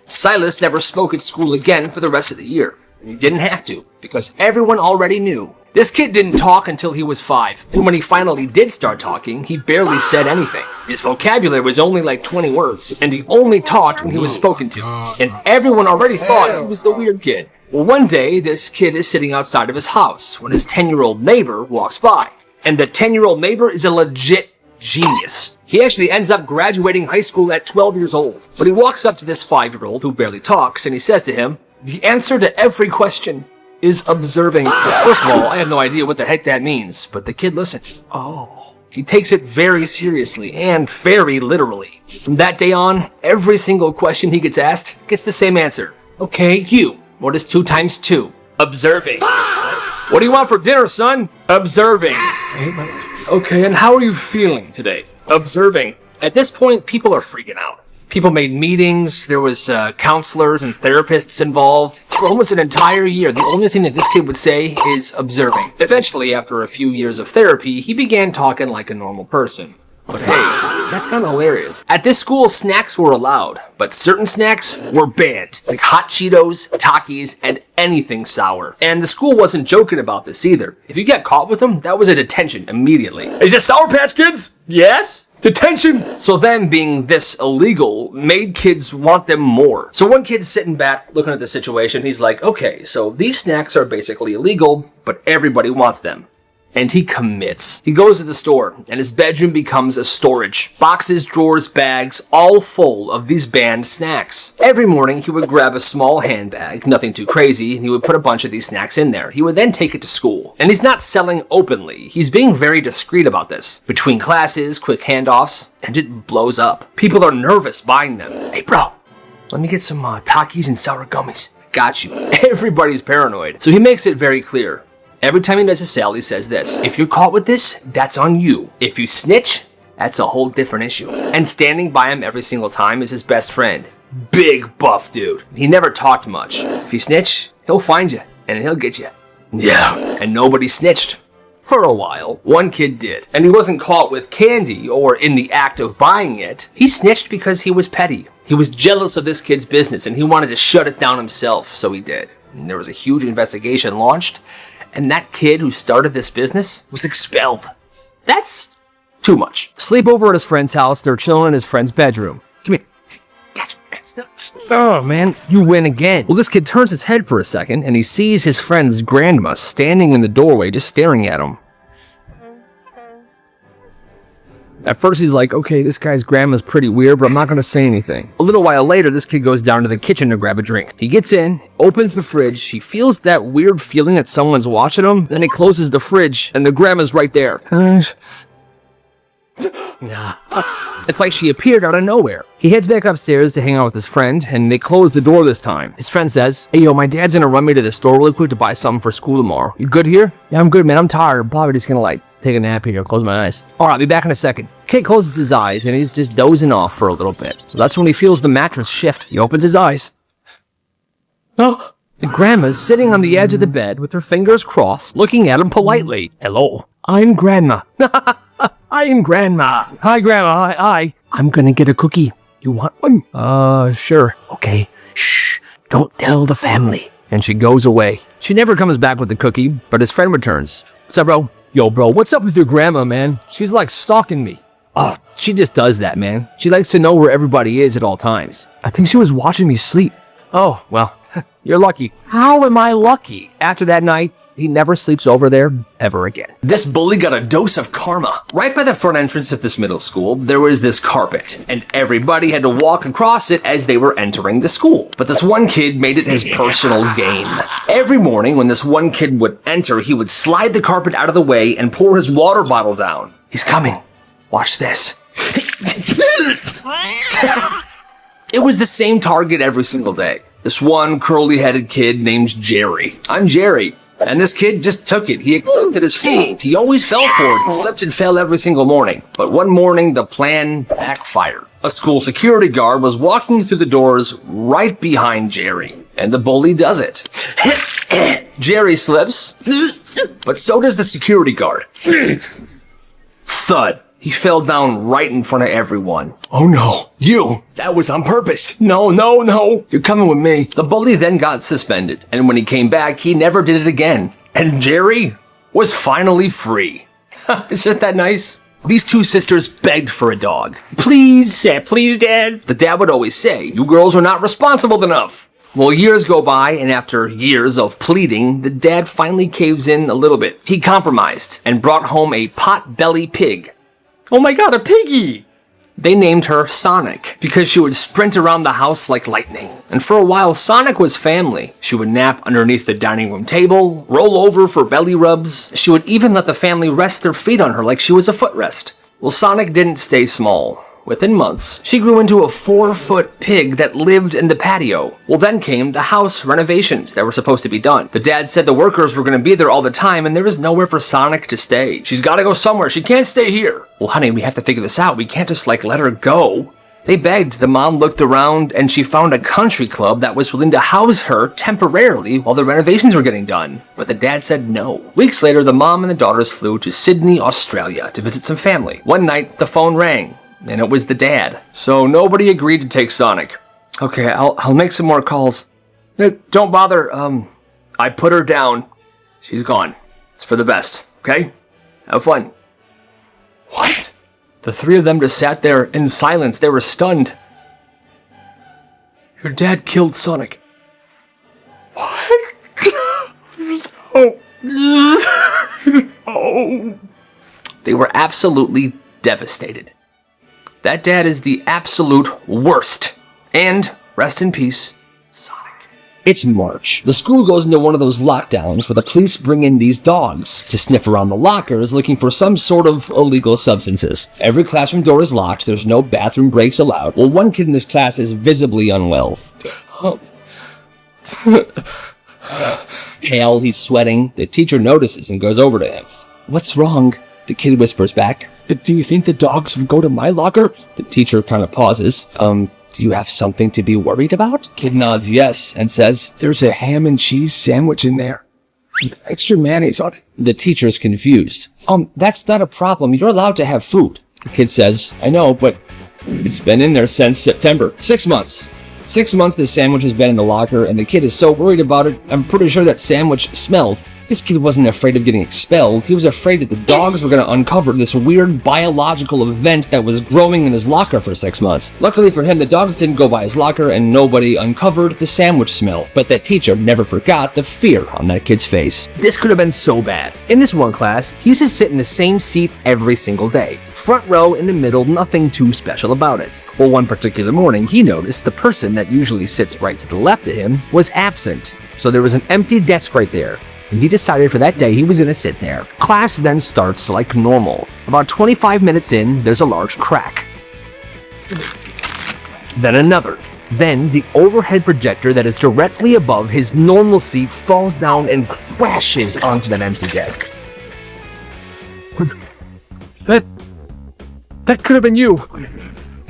Silas never spoke at school again for the rest of the year. And he didn't have to, because everyone already knew. This kid didn't talk until he was 5, and when he finally did start talking, he barely said anything. His vocabulary was only like 20 words, and he only talked when he was spoken to, and everyone already thought he was the weird kid. Well, one day, this kid is sitting outside of his house when his 10-year-old neighbor walks by, and the 10-year-old neighbor is a legit genius. He actually ends up graduating high school at 12 years old, but he walks up to this 5-year-old who barely talks, and he says to him, the answer to every question is observing. First of all, I have no idea what the heck that means, but the kid listened. Oh. He takes it very seriously and very literally. From that day on, every single question he gets asked gets the same answer. Okay, you. What is 2 times 2? Observing. What do you want for dinner, son? Observing. Okay, and how are you feeling today? Observing. At this point, people are freaking out. People made meetings, there was counselors and therapists involved. For almost an entire year, the only thing that this kid would say is observing. Eventually, after a few years of therapy, he began talking like a normal person. But hey, that's kind of hilarious. At this school, snacks were allowed, but certain snacks were banned, like hot Cheetos, Takis, and anything sour. And the school wasn't joking about this either. If you get caught with them, that was a detention immediately. Is this Sour Patch Kids? Yes? Detention! So them being this illegal made kids want them more. So one kid's sitting back looking at the situation. He's like, okay, so these snacks are basically illegal, but everybody wants them. And he commits. He goes to the store, and his bedroom becomes a storage. Boxes, drawers, bags, all full of these banned snacks. Every morning, he would grab a small handbag, nothing too crazy, and he would put a bunch of these snacks in there. He would then take it to school. And he's not selling openly. He's being very discreet about this. Between classes, quick handoffs, and it blows up. People are nervous buying them. Hey, bro, let me get some Takis and sour gummies. Got you. Everybody's paranoid. So he makes it very clear. Every time he does a sale, he says this. If you're caught with this, that's on you. If you snitch, that's a whole different issue. And standing by him every single time is his best friend. Big buff dude. He never talked much. If you snitch, he'll find you, and he'll get you. Yeah. and nobody snitched. For a while, one kid did, and he wasn't caught with candy or in the act of buying it. He snitched because he was petty. He was jealous of this kid's business and he wanted to shut it down himself, so he did. And there was a huge investigation launched, and that kid who started this business was expelled. That's too much. Sleep over at his friend's house, they're chilling in his friend's bedroom. Come here. Catch. Oh, man, you win again. Well, this kid turns his head for a second, and he sees his friend's grandma standing in the doorway just staring at him. At first, he's like, okay, this guy's grandma's pretty weird, but I'm not going to say anything. A little while later, this kid goes down to the kitchen to grab a drink. He gets in, opens the fridge, he feels that weird feeling that someone's watching him, then he closes the fridge, and the grandma's right there. Nah. It's like she appeared out of nowhere. He heads back upstairs to hang out with his friend, and they close the door this time. His friend says, hey, yo, my dad's gonna run me to the store really quick to buy something for school tomorrow. You good here? Yeah, I'm good, man. I'm tired. I'm probably just gonna, take a nap here. Close my eyes. All right, I'll be back in a second. Kid closes his eyes, and he's just dozing off for a little bit. So that's when he feels the mattress shift. He opens his eyes. Oh! The grandma's sitting on the edge of the bed with her fingers crossed, looking at him politely. Hello, I'm Grandma. I am Grandma. Hi, Grandma. Hi. I'm gonna get a cookie. You want one? Sure. Okay. Shh. Don't tell the family. And she goes away. She never comes back with the cookie, but his friend returns. What's up, bro? Yo, bro, what's up with your grandma, man? She's like stalking me. Oh, she just does that, man. She likes to know where everybody is at all times. I think she was watching me sleep. Oh, well, you're lucky. How am I lucky? After that night, he never sleeps over there ever again. This bully got a dose of karma. Right by the front entrance of this middle school, there was this carpet, and everybody had to walk across it as they were entering the school. But this one kid made it his personal game. Every morning when this one kid would enter, he would slide the carpet out of the way and pour his water bottle down. He's coming. Watch this. It was the same target every single day. This one curly-headed kid named Jerry. I'm Jerry. And this kid just took it. He accepted his fate. He always fell for it. He slipped and fell every single morning. But one morning, the plan backfired. A school security guard was walking through the doors right behind Jerry. And the bully does it. Jerry slips, but so does the security guard. Thud. He fell down right in front of everyone. Oh no, you! That was on purpose! No, no, no! You're coming with me. The bully then got suspended, and when he came back, he never did it again. And Jerry was finally free. Isn't that nice? These two sisters begged for a dog. Please, please, Dad. The dad would always say, you girls are not responsible enough. Well, years go by, and after years of pleading, the dad finally caves in a little bit. He compromised and brought home a pot-belly pig. Oh my god, a piggy! They named her Sonic because she would sprint around the house like lightning. And for a while, Sonic was family. She would nap underneath the dining room table, roll over for belly rubs. She would even let the family rest their feet on her like she was a footrest. Well, Sonic didn't stay small. Within months, she grew into a 4-foot pig that lived in the patio. Well, then came the house renovations that were supposed to be done. The dad said the workers were going to be there all the time, and there was nowhere for Sonic to stay. She's got to go somewhere. She can't stay here. Well, honey, we have to figure this out. We can't just, let her go. They begged. The mom looked around, and she found a country club that was willing to house her temporarily while the renovations were getting done. But the dad said no. Weeks later, the mom and the daughters flew to Sydney, Australia to visit some family. One night, the phone rang. And it was the dad. So nobody agreed to take Sonic. Okay, I'll make some more calls. Don't bother. I put her down. She's gone. It's for the best, okay? Have fun. What? The three of them just sat there in silence. They were stunned. Your dad killed Sonic. What? Oh. They were absolutely devastated. That dad is the absolute worst. And, rest in peace, Sonic. It's March. The school goes into one of those lockdowns where the police bring in these dogs to sniff around the lockers looking for some sort of illegal substances. Every classroom door is locked. There's no bathroom breaks allowed. Well, one kid in this class is visibly unwell. Pale, he's sweating. The teacher notices and goes over to him. What's wrong? The kid whispers back. Do you think the dogs would go to my locker? The teacher kind of pauses. Do you have something to be worried about? Kid nods yes and says, there's a ham and cheese sandwich in there. with extra mayonnaise on it. The teacher's confused. That's not a problem. You're allowed to have food. The kid says, I know, but it's been in there since September. 6 months. 6 months this sandwich has been in the locker, and the kid is so worried about it, I'm pretty sure that sandwich smelled. This kid wasn't afraid of getting expelled. He was afraid that the dogs were going to uncover this weird biological event that was growing in his locker for 6 months. Luckily for him, the dogs didn't go by his locker and nobody uncovered the sandwich smell. But that teacher never forgot the fear on that kid's face. This could have been so bad. In this one class, he used to sit in the same seat every single day. Front row in the middle, nothing too special about it. Well, one particular morning, he noticed the person that usually sits right to the left of him was absent. So there was an empty desk right there. And he decided for that day he was going to sit there. Class then starts like normal. About 25 minutes in, there's a large crack. Then another. Then the overhead projector that is directly above his normal seat falls down and crashes onto that empty desk. That could have been you.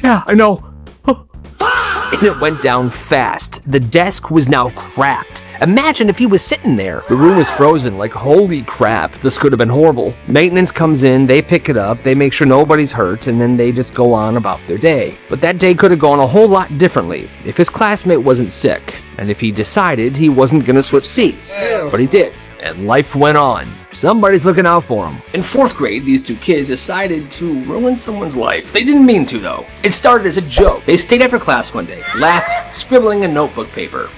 Yeah, I know. And it went down fast. The desk was now cracked. Imagine if he was sitting there. The room was frozen, like holy crap, this could have been horrible. Maintenance comes in, they pick it up, they make sure nobody's hurt, and then they just go on about their day. But that day could have gone a whole lot differently if his classmate wasn't sick, and if he decided he wasn't gonna switch seats. But he did. And life went on. Somebody's looking out for him. In 4th grade, these two kids decided to ruin someone's life. They didn't mean to, though. It started as a joke. They stayed after class one day, laughing, scribbling in notebook paper.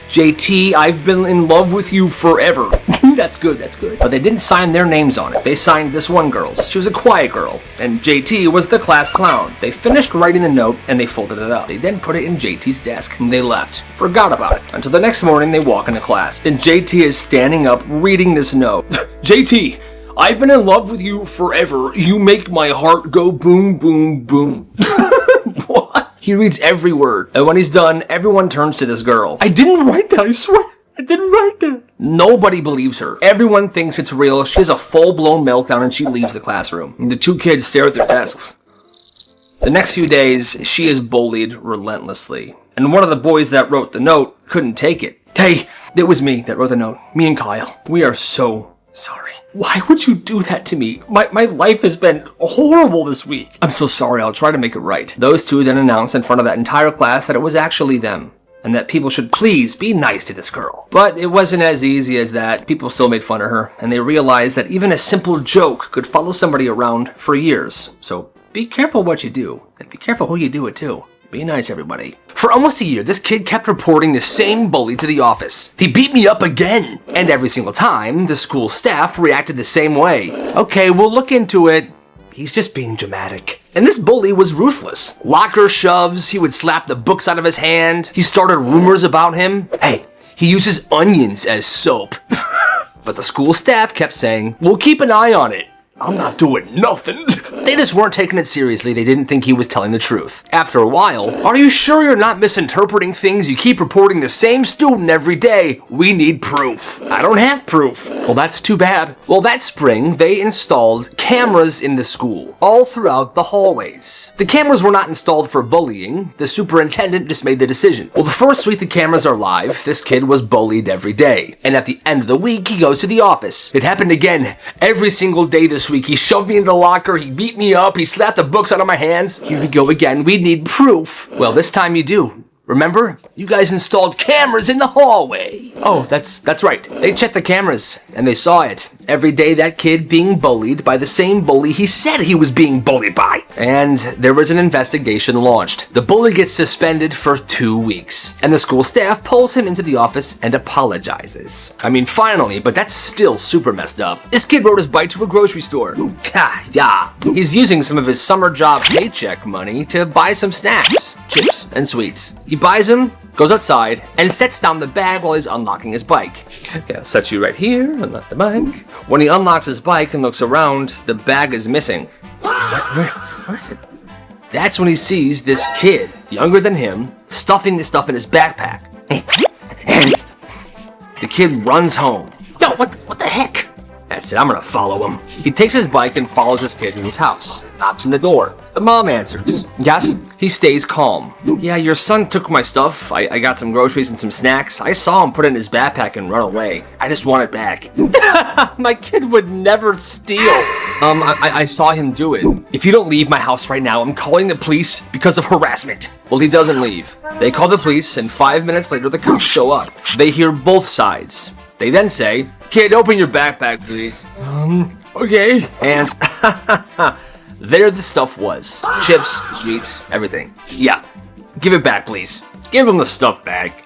JT, I've been in love with you forever. That's good, that's good. But they didn't sign their names on it. They signed this one girl's. She was a quiet girl, and JT was the class clown. They finished writing the note, and they folded it up. They then put it in JT's desk, and they left. Forgot about it. Until the next morning, they walk into class, and JT is standing up, reading this note. JT, I've been in love with you forever. You make my heart go boom, boom, boom. What? He reads every word, and when he's done, everyone turns to this girl. I didn't write that, I swear. I didn't write that. Nobody believes her. Everyone thinks it's real. She has a full-blown meltdown and she leaves the classroom. And the two kids stare at their desks. The next few days, she is bullied relentlessly. And one of the boys that wrote the note couldn't take it. Hey, it was me that wrote the note. Me and Kyle. We are so sorry. Why would you do that to me? My life has been horrible this week. I'm so sorry. I'll try to make it right. Those two then announced in front of that entire class that it was actually them, and that people should please be nice to this girl. But it wasn't as easy as that. People still made fun of her, and they realized that even a simple joke could follow somebody around for years. So be careful what you do, and be careful who you do it to. Be nice, everybody. For almost a year, this kid kept reporting the same bully to the office. He beat me up again. And every single time, the school staff reacted the same way. Okay, we'll look into it. He's just being dramatic. And this bully was ruthless. Locker shoves, he would slap the books out of his hand. He started rumors about him. Hey, he uses onions as soap. But the school staff kept saying, we'll keep an eye on it. I'm not doing nothing. They just weren't taking it seriously. They didn't think he was telling the truth. After a while, are you sure you're not misinterpreting things? You keep reporting the same student every day. We need proof. I don't have proof. Well, that's too bad. Well, that spring, they installed cameras in the school, all throughout the hallways. The cameras were not installed for bullying. The superintendent just made the decision. Well, the first week the cameras are live, this kid was bullied every day. And at the end of the week, he goes to the office. It happened again every single day this week. He shoved me into the locker, he beat me up, he slapped the books out of my hands. Here we go again, we need proof. Well, this time you do. Remember? You guys installed cameras in the hallway. Oh, that's right. They checked the cameras, and they saw it. Every day that kid being bullied by the same bully he said he was being bullied by. And there was an investigation launched. The bully gets suspended for 2 weeks, and the school staff pulls him into the office and apologizes. I mean, finally, but that's still super messed up. This kid rode his bike to a grocery store. Yeah. He's using some of his summer job paycheck money to buy some snacks, chips, and sweets. He buys them, goes outside, and sets down the bag while he's unlocking his bike. Okay, I'll set you right here, unlock the bike. When he unlocks his bike and looks around, the bag is missing. Where is it? That's when he sees this kid, younger than him, stuffing this stuff in his backpack. The kid runs home. Yo, what the heck? That's it, I'm gonna follow him. He takes his bike and follows this kid to his house. Knocks on the door. The mom answers. Yes? He stays calm. Yeah, your son took my stuff. I got some groceries and some snacks. I saw him put it in his backpack and run away. I just want it back. My kid would never steal. I saw him do it. If you don't leave my house right now, I'm calling the police because of harassment. Well, he doesn't leave. They call the police, and 5 minutes later, the cops show up. They hear both sides. They then say, "Kid, open your backpack, please." Okay. And there the stuff was. Chips, sweets, everything. Yeah. Give it back, please. Give him the stuff back.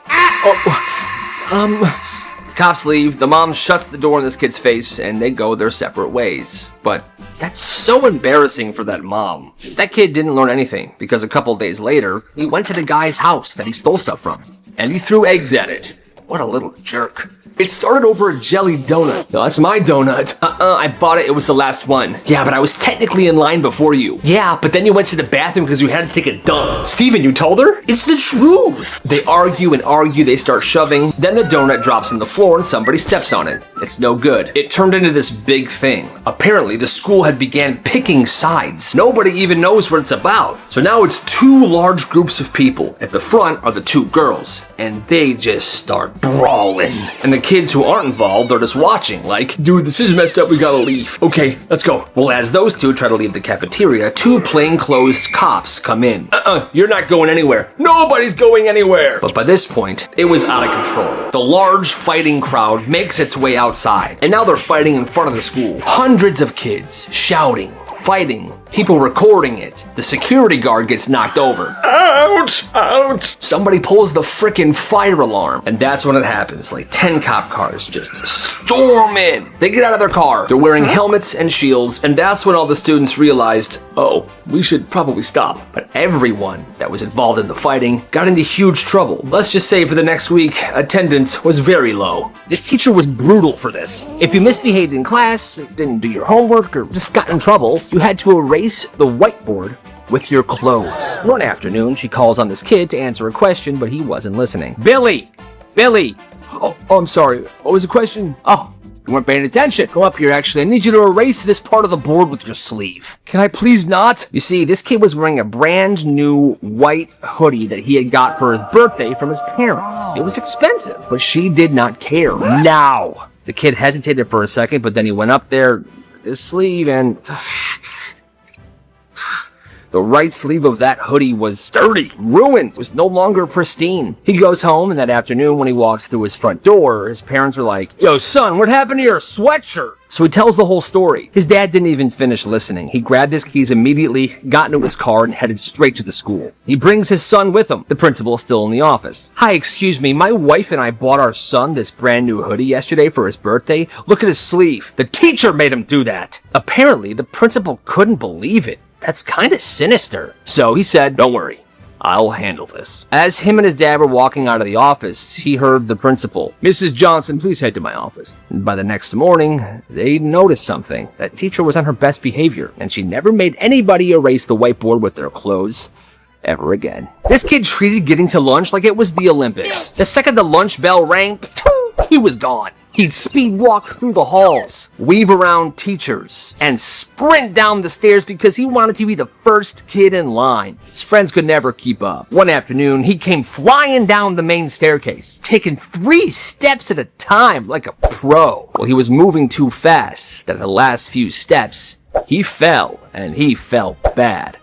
Cops leave, the mom shuts the door in this kid's face, and they go their separate ways. But that's so embarrassing for that mom. That kid didn't learn anything, because a couple days later, he went to the guy's house that he stole stuff from, and he threw eggs at it. What a little jerk. It started over a jelly donut. No, that's my donut. I bought it. It was the last one. Yeah, but I was technically in line before you. Yeah, but then you went to the bathroom because you had to take a dump. Steven, you told her? It's the truth. They argue and argue. They start shoving. Then the donut drops on the floor and somebody steps on it. It's no good. It turned into this big thing. Apparently, the school had began picking sides. Nobody even knows what it's about. So now it's two large groups of people. At the front are the two girls, and they just start brawling. And the kids who aren't involved are just watching, like, dude, this is messed up, we gotta leave. Okay, let's go. Well, as those two try to leave the cafeteria, two plainclothes cops come in. You're not going anywhere. Nobody's going anywhere. But by this point, it was out of control. The large fighting crowd makes its way outside, and now they're fighting in front of the school. Hundreds of kids shouting, fighting, people recording it. The security guard gets knocked over. Ouch! Ouch! Somebody pulls the frickin' fire alarm, and that's when it happens. Like 10 cop cars just storm in. They get out of their car. They're wearing helmets and shields, and that's when all the students realized, oh, we should probably stop. But everyone that was involved in the fighting got into huge trouble. Let's just say for the next week, attendance was very low. This teacher was brutal for this. If you misbehaved in class, didn't do your homework, or just got in trouble, you had to erase the whiteboard with your clothes. One afternoon, she calls on this kid to answer a question, but he wasn't listening. Billy! Oh, I'm sorry. What was the question? Oh, you weren't paying attention. Go up here, actually. I need you to erase this part of the board with your sleeve. Can I please not? You see, this kid was wearing a brand new white hoodie that he had got for his birthday from his parents. It was expensive, but she did not care. Now! The kid hesitated for a second, but then he went up there, his sleeve, and the right sleeve of that hoodie was dirty, ruined, was no longer pristine. He goes home, and that afternoon when he walks through his front door, his parents are like, "Yo, son, what happened to your sweatshirt?" So he tells the whole story. His dad didn't even finish listening. He grabbed his keys immediately, got into his car, and headed straight to the school. He brings his son with him. The principal is still in the office. "Hi, excuse me, my wife and I bought our son this brand new hoodie yesterday for his birthday. Look at his sleeve. The teacher made him do that." Apparently, the principal couldn't believe it. That's kind of sinister. So he said, "Don't worry, I'll handle this." As him and his dad were walking out of the office, he heard the principal, "Mrs. Johnson, please head to my office." And by the next morning, they noticed something. That teacher was on her best behavior, and she never made anybody erase the whiteboard with their clothes ever again. This kid treated getting to lunch like it was the Olympics. The second the lunch bell rang, he was gone. He'd speed walk through the halls, weave around teachers, and sprint down the stairs because he wanted to be the first kid in line. His friends could never keep up. One afternoon, he came flying down the main staircase, taking 3 steps at a time like a pro. Well, he was moving too fast that at the last few steps, he fell, and he fell bad.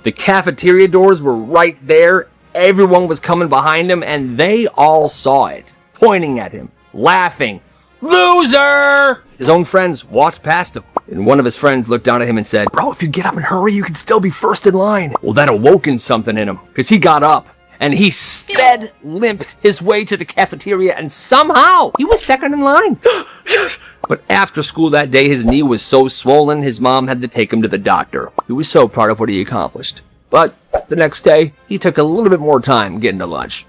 The cafeteria doors were right there. Everyone was coming behind him, and they all saw it, pointing at him, laughing. "Loser!" His own friends walked past him, and one of his friends looked down at him and said, "Bro, if you get up and hurry, you can still be first in line." Well, that awoken something in him, because he got up, and he limped his way to the cafeteria, and somehow he was second in line. Yes. But after school that day, his knee was so swollen, his mom had to take him to the doctor. He was so proud of what he accomplished. But the next day, he took a little bit more time getting to lunch.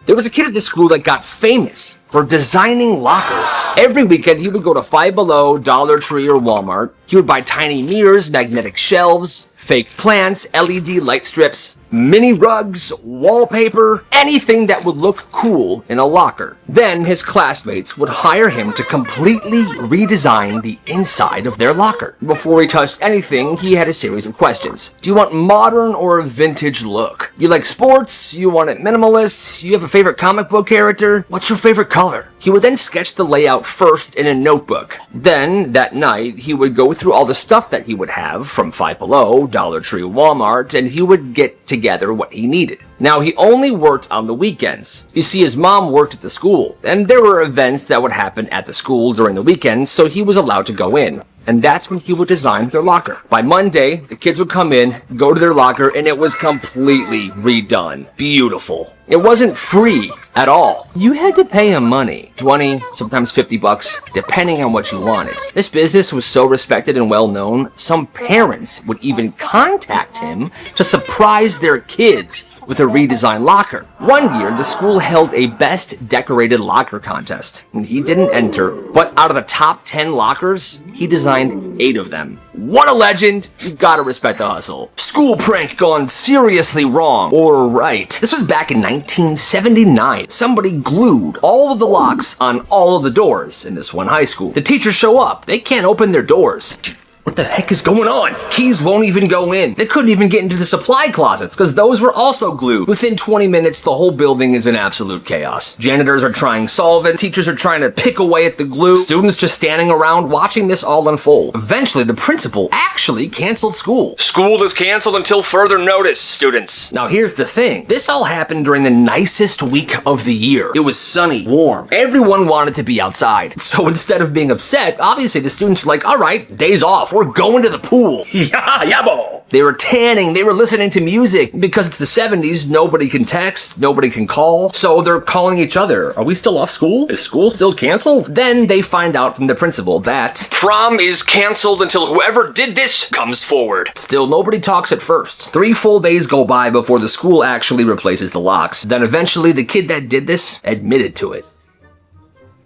There was a kid at this school that got famous for designing lockers. Every weekend, he would go to Five Below, Dollar Tree, or Walmart. He would buy tiny mirrors, magnetic shelves, fake plants, LED light strips. mini rugs, wallpaper, anything that would look cool in a locker. Then his classmates would hire him to completely redesign the inside of their locker. Before he touched anything, he had a series of questions. Do you want modern or a vintage look? You like sports? You want it minimalist? You have a favorite comic book character? What's your favorite color? He would then sketch the layout first in a notebook. Then, that night, he would go through all the stuff that he would have from Five Below, Dollar Tree, Walmart, and he would get together what he needed. Now, he only worked on the weekends. You see, his mom worked at the school, and there were events that would happen at the school during the weekends, so he was allowed to go in. And that's when he would design their locker. By Monday, the kids would come in, go to their locker, and it was completely redone. Beautiful. It wasn't free at all. You had to pay him money, 20, sometimes 50 bucks, depending on what you wanted. This business was so respected and well known, some parents would even contact him to surprise their kids with a redesigned locker. One year, the school held a best decorated locker contest. He didn't enter, but out of the top 10 lockers, he designed 8 of them. What a legend! You gotta respect the hustle. School prank gone seriously wrong. Or right. This was back in 1979. Somebody glued all of the locks on all of the doors in this one high school. The teachers show up. They can't open their doors. What the heck is going on? Keys won't even go in. They couldn't even get into the supply closets because those were also glued. Within 20 minutes, the whole building is in absolute chaos. Janitors are trying solvent. Teachers are trying to pick away at the glue. Students just standing around watching this all unfold. Eventually, the principal actually canceled school. School is canceled until further notice, students. Now, here's the thing. This all happened during the nicest week of the year. It was sunny, warm. Everyone wanted to be outside. So instead of being upset, obviously the students were like, all right, days off. We're going to the pool. Yabo. They were tanning. They were listening to music. Because it's the 70s, nobody can text. Nobody can call. So they're calling each other. Are we still off school? Is school still canceled? Then they find out from the principal that prom is canceled until whoever did this comes forward. Still, nobody talks at first. 3 full days go by before the school actually replaces the locks. Then eventually, the kid that did this admitted to it.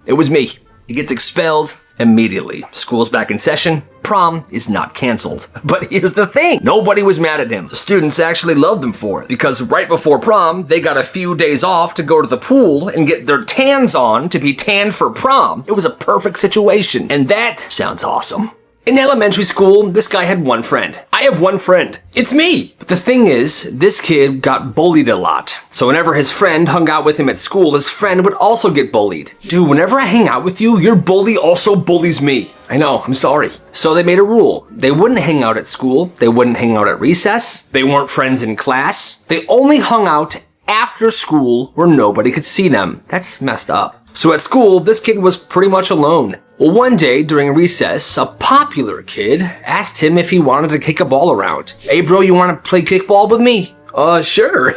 It was me. He gets expelled immediately. School's back in session. Prom is not canceled. But here's the thing. Nobody was mad at him. The students actually loved him for it because right before prom, they got a few days off to go to the pool and get their tans on to be tanned for prom. It was a perfect situation. And that sounds awesome. In elementary school, this guy had one friend. I have one friend. It's me. But the thing is, this kid got bullied a lot. So whenever his friend hung out with him at school, his friend would also get bullied. Dude, whenever I hang out with you, your bully also bullies me. I know, I'm sorry. So they made a rule. They wouldn't hang out at school. They wouldn't hang out at recess. They weren't friends in class. They only hung out after school where nobody could see them. That's messed up. So at school, this kid was pretty much alone. Well, one day during recess, a popular kid asked him if he wanted to kick a ball around. Hey bro, you want to play kickball with me? Sure.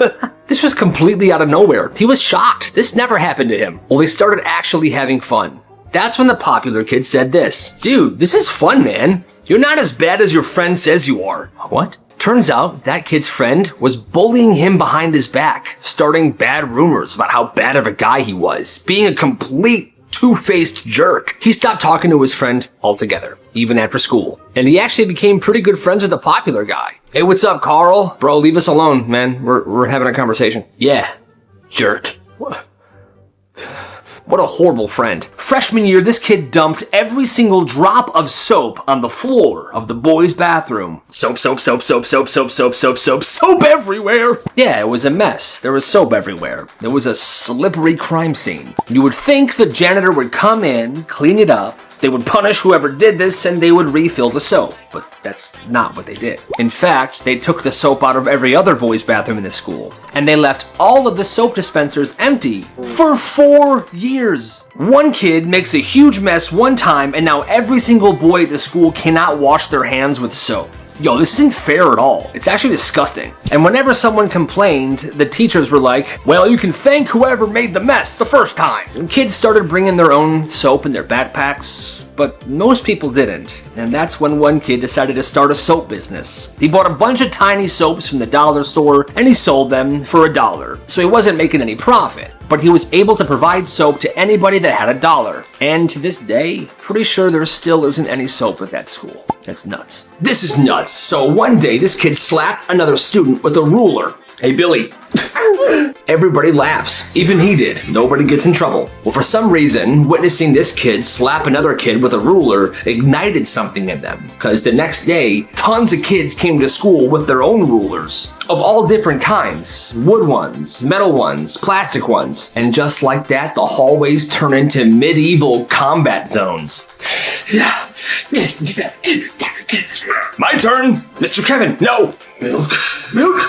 This was completely out of nowhere. He was shocked. This never happened to him. Well, they started actually having fun. That's when the popular kid said this. Dude, this is fun, man. You're not as bad as your friend says you are. What? Turns out that kid's friend was bullying him behind his back, starting bad rumors about how bad of a guy he was, being a complete two-faced jerk. He stopped talking to his friend altogether, even after school. And he actually became pretty good friends with the popular guy. Hey, what's up, Carl? Bro, leave us alone, man. We're having a conversation. Yeah, jerk. What a horrible friend. Freshman year, this kid dumped every single drop of soap on the floor of the boys' bathroom. Soap everywhere. Yeah, it was a mess. There was soap everywhere. It was a slippery crime scene. You would think the janitor would come in, clean it up, they would punish whoever did this, and they would refill the soap. But that's not what they did. In fact, they took the soap out of every other boys' bathroom in the school. And they left all of the soap dispensers empty for 4 years. One kid makes a huge mess one time, and now every single boy at the school cannot wash their hands with soap. Yo, this isn't fair at all. It's actually disgusting. And whenever someone complained, the teachers were like, well, you can thank whoever made the mess the first time. And kids started bringing their own soap in their backpacks, but most people didn't. And that's when one kid decided to start a soap business. He bought a bunch of tiny soaps from the dollar store and he sold them for $1. So he wasn't making any profit, but he was able to provide soap to anybody that had $1. And to this day, pretty sure there still isn't any soap at that school. That's nuts. This is nuts. So one day, this kid slapped another student with a ruler. Hey, Billy. Everybody laughs. Even he did. Nobody gets in trouble. Well, for some reason, witnessing this kid slap another kid with a ruler ignited something in them. Because the next day, tons of kids came to school with their own rulers. Of all different kinds. Wood ones, metal ones, plastic ones. And just like that, the hallways turn into medieval combat zones. My turn! Mr. Kevin, no! Milk.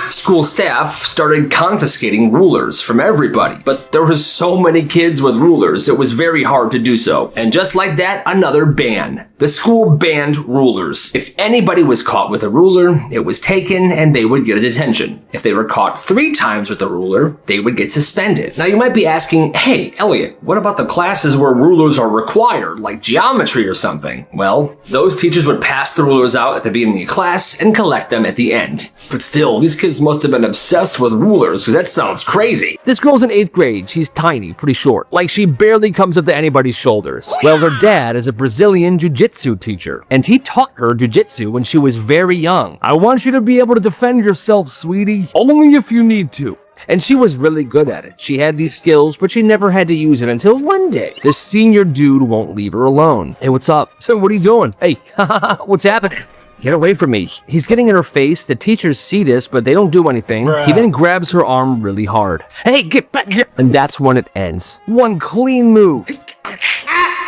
School staff started confiscating rulers from everybody, but there was so many kids with rulers, it was very hard to do so. And just like that, another ban. The school banned rulers. If anybody was caught with a ruler, it was taken and they would get a detention. If they were caught 3 times with a ruler, they would get suspended. Now you might be asking, hey, Elliot, what about the classes where rulers are required, like geometry or something? Well, those teachers would pass the rulers out at the beginning of class and collect them at the end. But still, these kids must have been obsessed with rulers, because that sounds crazy. This girl's in 8th grade. She's tiny, pretty short. Like, she barely comes up to anybody's shoulders. Well, her dad is a Brazilian jiu-jitsu teacher, and he taught her jiu-jitsu when she was very young. I want you to be able to defend yourself, sweetie, only if you need to. And she was really good at it. She had these skills, but she never had to use it until one day. The senior dude won't leave her alone. Hey, what's up? So, what are you doing? Hey, what's happening? Get away from me. He's getting in her face. The teachers see this, but they don't do anything. Bruh. He then grabs her arm really hard. Hey, get back here. And that's when it ends. One clean move.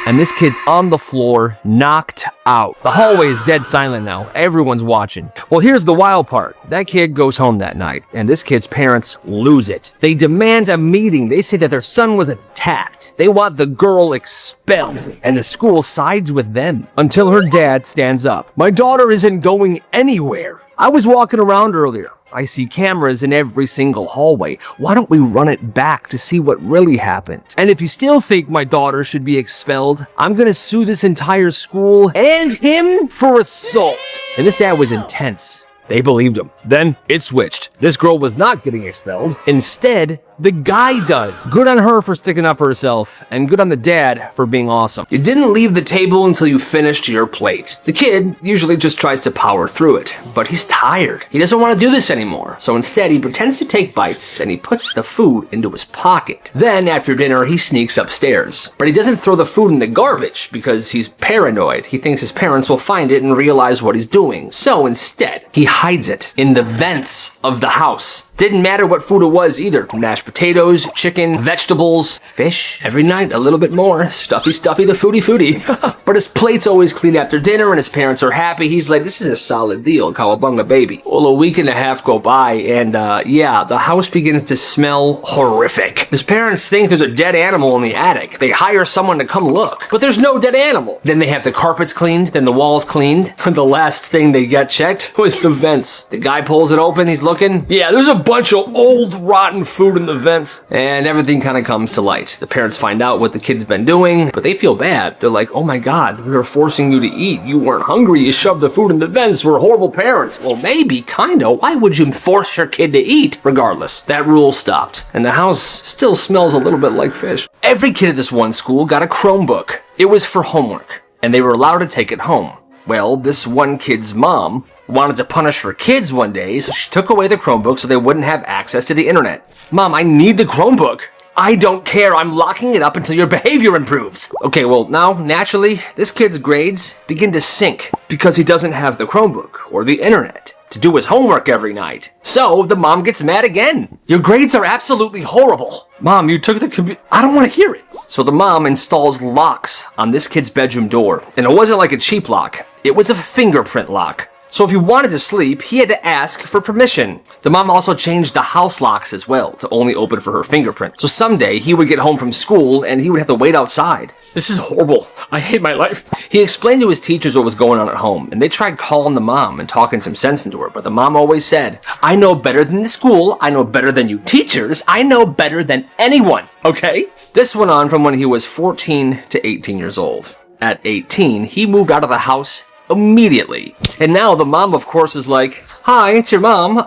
And this kid's on the floor, knocked out. The hallway is dead silent now. Everyone's watching. Well, here's the wild part. That kid goes home that night, and this kid's parents lose it. They demand a meeting. They say that their son was attacked. They want the girl expelled, and the school sides with them until her dad stands up. My daughter isn't going anywhere. I was walking around earlier. I see cameras in every single hallway. Why don't we run it back to see what really happened? And if you still think my daughter should be expelled, I'm gonna sue this entire school and him for assault. And this dad was intense. They believed him. Then it switched. This girl was not getting expelled. Instead, the guy does. Good on her for sticking up for herself, and good on the dad for being awesome. You didn't leave the table until you finished your plate. The kid usually just tries to power through it, but he's tired. He doesn't want to do this anymore, so instead he pretends to take bites and he puts the food into his pocket. Then, after dinner, he sneaks upstairs. But he doesn't throw the food in the garbage because he's paranoid. He thinks his parents will find it and realize what he's doing. So instead, he hides it in the vents of the house. Didn't matter what food it was either. Mashed potatoes, chicken, vegetables, fish. Every night, a little bit more. Stuffy, the foodie. But his plate's always clean after dinner and his parents are happy. He's like, this is a solid deal, cowabunga baby. Well, a week and a half go by and yeah, the house begins to smell horrific. His parents think there's a dead animal in the attic. They hire someone to come look, but there's no dead animal. Then they have the carpets cleaned, then the walls cleaned. The last thing they got checked was the vents. The guy pulls it open, he's looking. Yeah, there's a bunch of old rotten food in the vents, and everything kind of comes to light. The parents find out what the kid's been doing, but they feel bad. They're like, oh my god, we were forcing you to eat. You weren't hungry, you shoved the food in the vents. We're horrible parents. Well, maybe, kinda. Why would you force your kid to eat? Regardless, that rule stopped, and the house still smells a little bit like fish. Every kid at this one school got a Chromebook. It was for homework, and they were allowed to take it home. Well, this one kid's mom wanted to punish her kids one day, so she took away the Chromebook so they wouldn't have access to the internet. Mom, I need the Chromebook. I don't care. I'm locking it up until your behavior improves. Okay, well, now, naturally, this kid's grades begin to sink because he doesn't have the Chromebook or the internet to do his homework every night. So the mom gets mad again. Your grades are absolutely horrible. Mom, you took the computer. I don't want to hear it. So the mom installs locks on this kid's bedroom door. And it wasn't like a cheap lock. It was a fingerprint lock. So if he wanted to sleep, he had to ask for permission. The mom also changed the house locks as well to only open for her fingerprint. So someday he would get home from school and he would have to wait outside. This is horrible. I hate my life. He explained to his teachers what was going on at home, and they tried calling the mom and talking some sense into her, but the mom always said, I know better than the school, I know better than you teachers, I know better than anyone, okay? This went on from when he was 14 to 18 years old. At 18, he moved out of the house immediately. And now the mom, of course, is like, hi, it's your mom.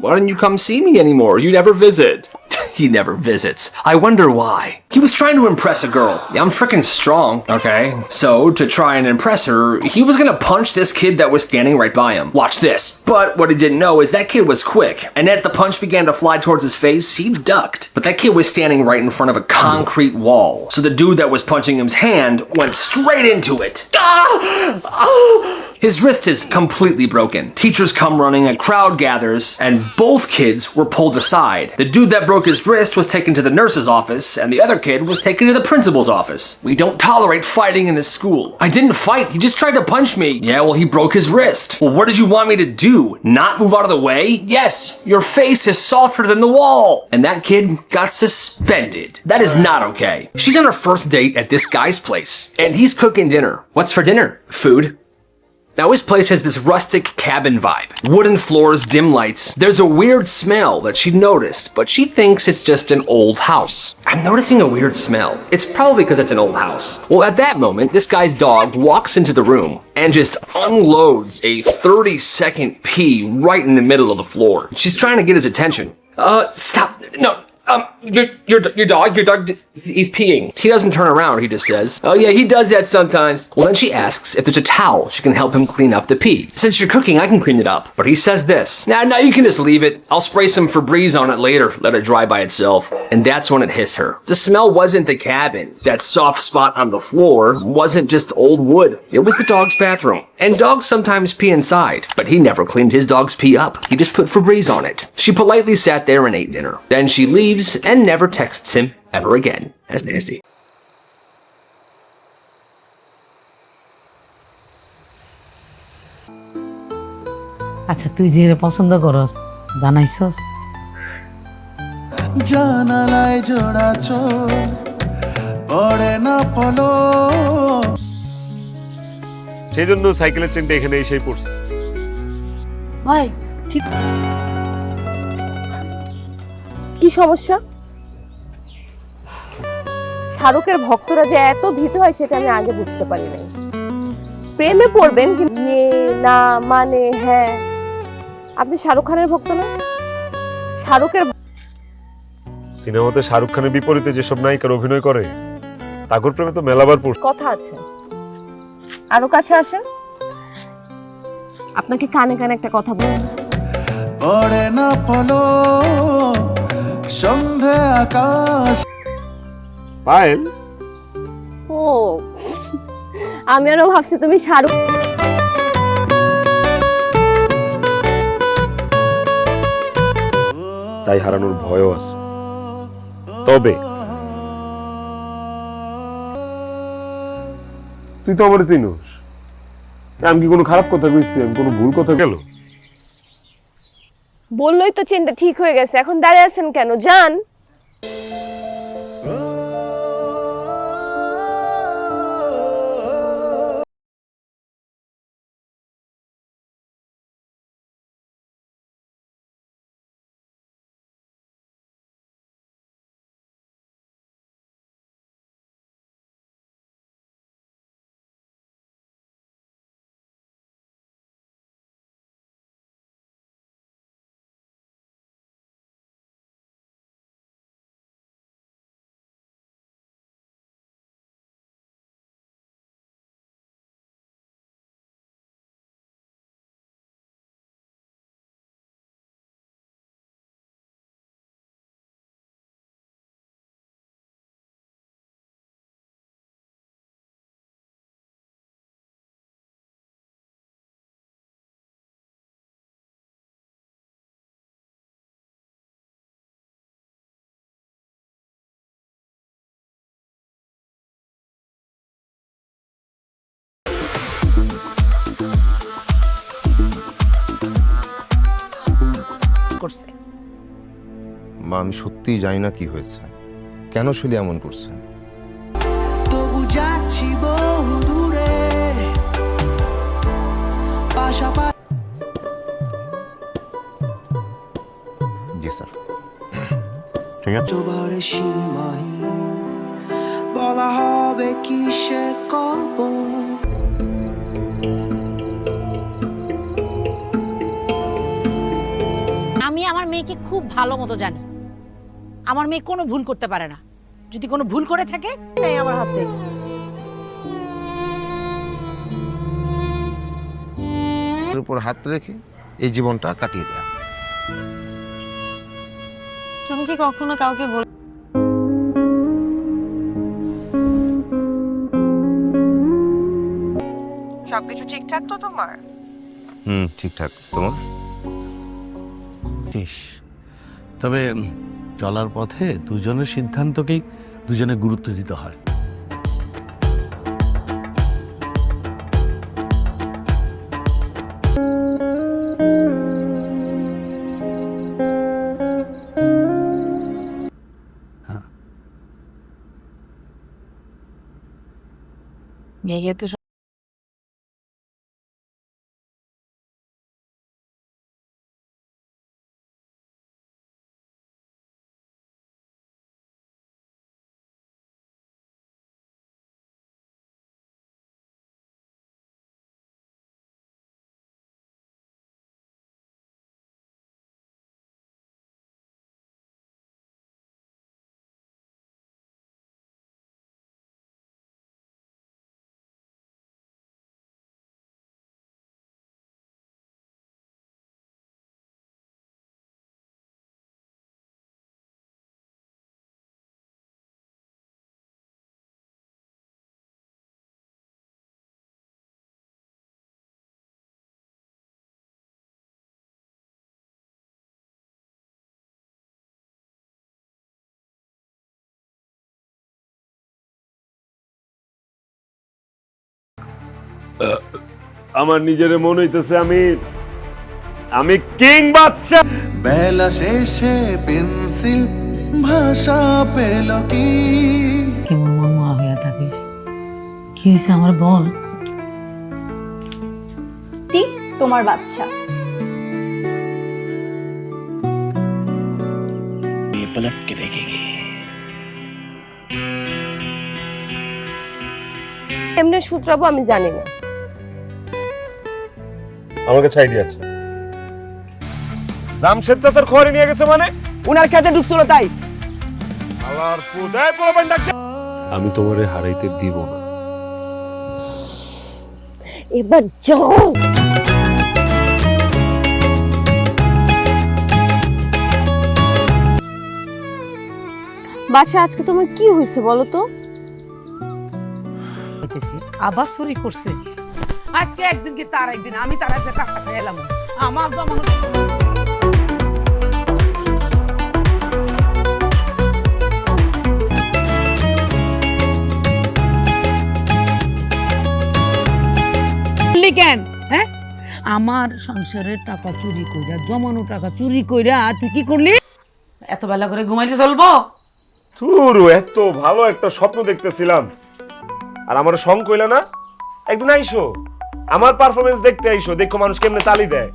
Why don't you come see me anymore? You never visit. He never visits. I wonder why. He was trying to impress a girl. Yeah, I'm freaking strong, okay? So, to try and impress her, he was gonna punch this kid that was standing right by him. Watch this. But what he didn't know is that kid was quick, and as the punch began to fly towards his face, he ducked. But that kid was standing right in front of a concrete wall. So the dude that was punching him's hand went straight into it. Ah! Oh! His wrist is completely broken. Teachers come running, a crowd gathers, and both kids were pulled aside. The dude that broke his wrist was taken to the nurse's office, and the other kid was taken to the principal's office. We don't tolerate fighting in this school. I didn't fight, he just tried to punch me. Yeah, well, he broke his wrist. Well, what did you want me to do? Not move out of the way? Yes, your face is softer than the wall. And that kid got suspended. That is not okay. She's on her first date at this guy's place, and he's cooking dinner. What's for dinner? Food. Now his place has this rustic cabin vibe. Wooden floors, dim lights. There's a weird smell that she noticed, but she thinks it's just an old house. I'm noticing a weird smell. It's probably because it's an old house. Well, at that moment, this guy's dog walks into the room and just unloads a 30-second pee right in the middle of the floor. She's trying to get his attention. Stop. No. Your dog, he's peeing. He doesn't turn around, he just says, oh yeah, he does that sometimes. Well, then she asks if there's a towel she can help him clean up the pee. Since you're cooking, I can clean it up. But he says this, nah, you can just leave it. I'll spray some Febreze on it later, let it dry by itself. And that's when it hits her. The smell wasn't the cabin. That soft spot on the floor wasn't just old wood. It was the dog's bathroom. And dogs sometimes pee inside, but he never cleaned his dog's pee up. He just put Febreze on it. She politely sat there and ate dinner. Then she leaves and never texts him ever again. That's nasty. আচ্ছা তুই যে পছন্দ করস জানাইছস জানালায় জোড়া চোর পড়ে না পলো সেই জন্য সাইকেলের চেনটা এখানে এসেই পড়ছে ভাই ঠিক কি সমস্যা? শাহরুখের ভক্তরা যে এত ভীত হয় সেটা আমি আগে বুঝতে পারি নাই। প্রেমে পড়বেন কিন্তু না মানে হ্যাঁ, আপনি শাহরুখ খানের ভক্ত না? শাহরুখের সিনেমাতে শাহরুখ খানের বিপরীতে যেসব নায়িকার অভিনয় করে তাগর প্রেমে তো মেলাবার পড়ছে। কথা আছে, আরো কাছে আসেন, আপনাকে কানে কানে একটা কথা বলবো। পড়ে না পলো সন্ধে আকাশ পায়েল, ও আমি আরো ভাবছি তুমি শাহরুখ। তাই হারানোর ভয়ও আছে। তবে তুই তো আমার চিনোস, আমি কি কোনো খারাপ কথা কইছি? আমি কোনো ভুল কথা গেল? বললোই তো চেনটা ঠিক হয়ে গেছে, এখন দাঁড়িয়ে আছেন কেন? যান। করছে মা, আমি সত্যিই জানি না কি হয়েছে, কেন শুলি এমন করছে। তবু যাচ্ছি বহু দূরে পাশাপাশি। জি স্যার। ঠিক আছে, জোবারে সীমাহীন বলা হবে কি সে গল্প। আমি আমার মেয়েকে খুব ভালো মতো জানি। আমার মেয়ে কোনো ভুল করতে পারে না। যদি কোনো ভুল করে থাকে নেই আমার হাতে। এর উপর হাত রেখে এই জীবনটা কাটিয়ে দেয়া। তুমি কি কখনো কাউকে বল সবকিছু ঠিকঠাক তো তোমার? ঠিকঠাক। তোমার? তবে চলার পথে দুজনের সিদ্ধান্তকেই দুজনে গুরুত্ব দিতে হয়। মেয়ে তো আমার নিজের মনে হইতেছে আমি কিং বাদশা। বেলা শেষে পেন্সিল ভাষা পেল কি? কেমন মন মরা হইয়া থাকিস? কি হয়েছে আমার বল। ঠিক তোমার বাচ্চা। এমনি সূত্রাবো আমি জানি না। আমার কাছে আইডিয়া আছে। জামশেদ চাচার খবরে নিয়ে গেছে মানে উনার কাছে ঢুকছিল তাই। আলার পুদায় পোলাপান ডাকছে। আমি তোমারে হারাইতে দিব না। এবার যাও। বাচ্চা আজকে তোমার কি হয়েছে বলো তো? আবার চুরি করছে। আজকে একদিন কি তার একদিন আমি তার একটা টাকা খেলাম। আমার জমানো কেন? হ্যাঁ, আমার সংসারের টাকা চুরি কইরা, জমানো টাকা চুরি কইরা তুই কি করলি? এত বেলা করে ঘুমাইলে চলবো? তুরু এত ভালো একটা স্বপ্ন দেখতেছিলাম আর আমার সং কইলা না, একদিন আইসো আমার পারফরমেন্স দেখতে আইসো, দেখো মানুষ কেমনে তালি দেয়।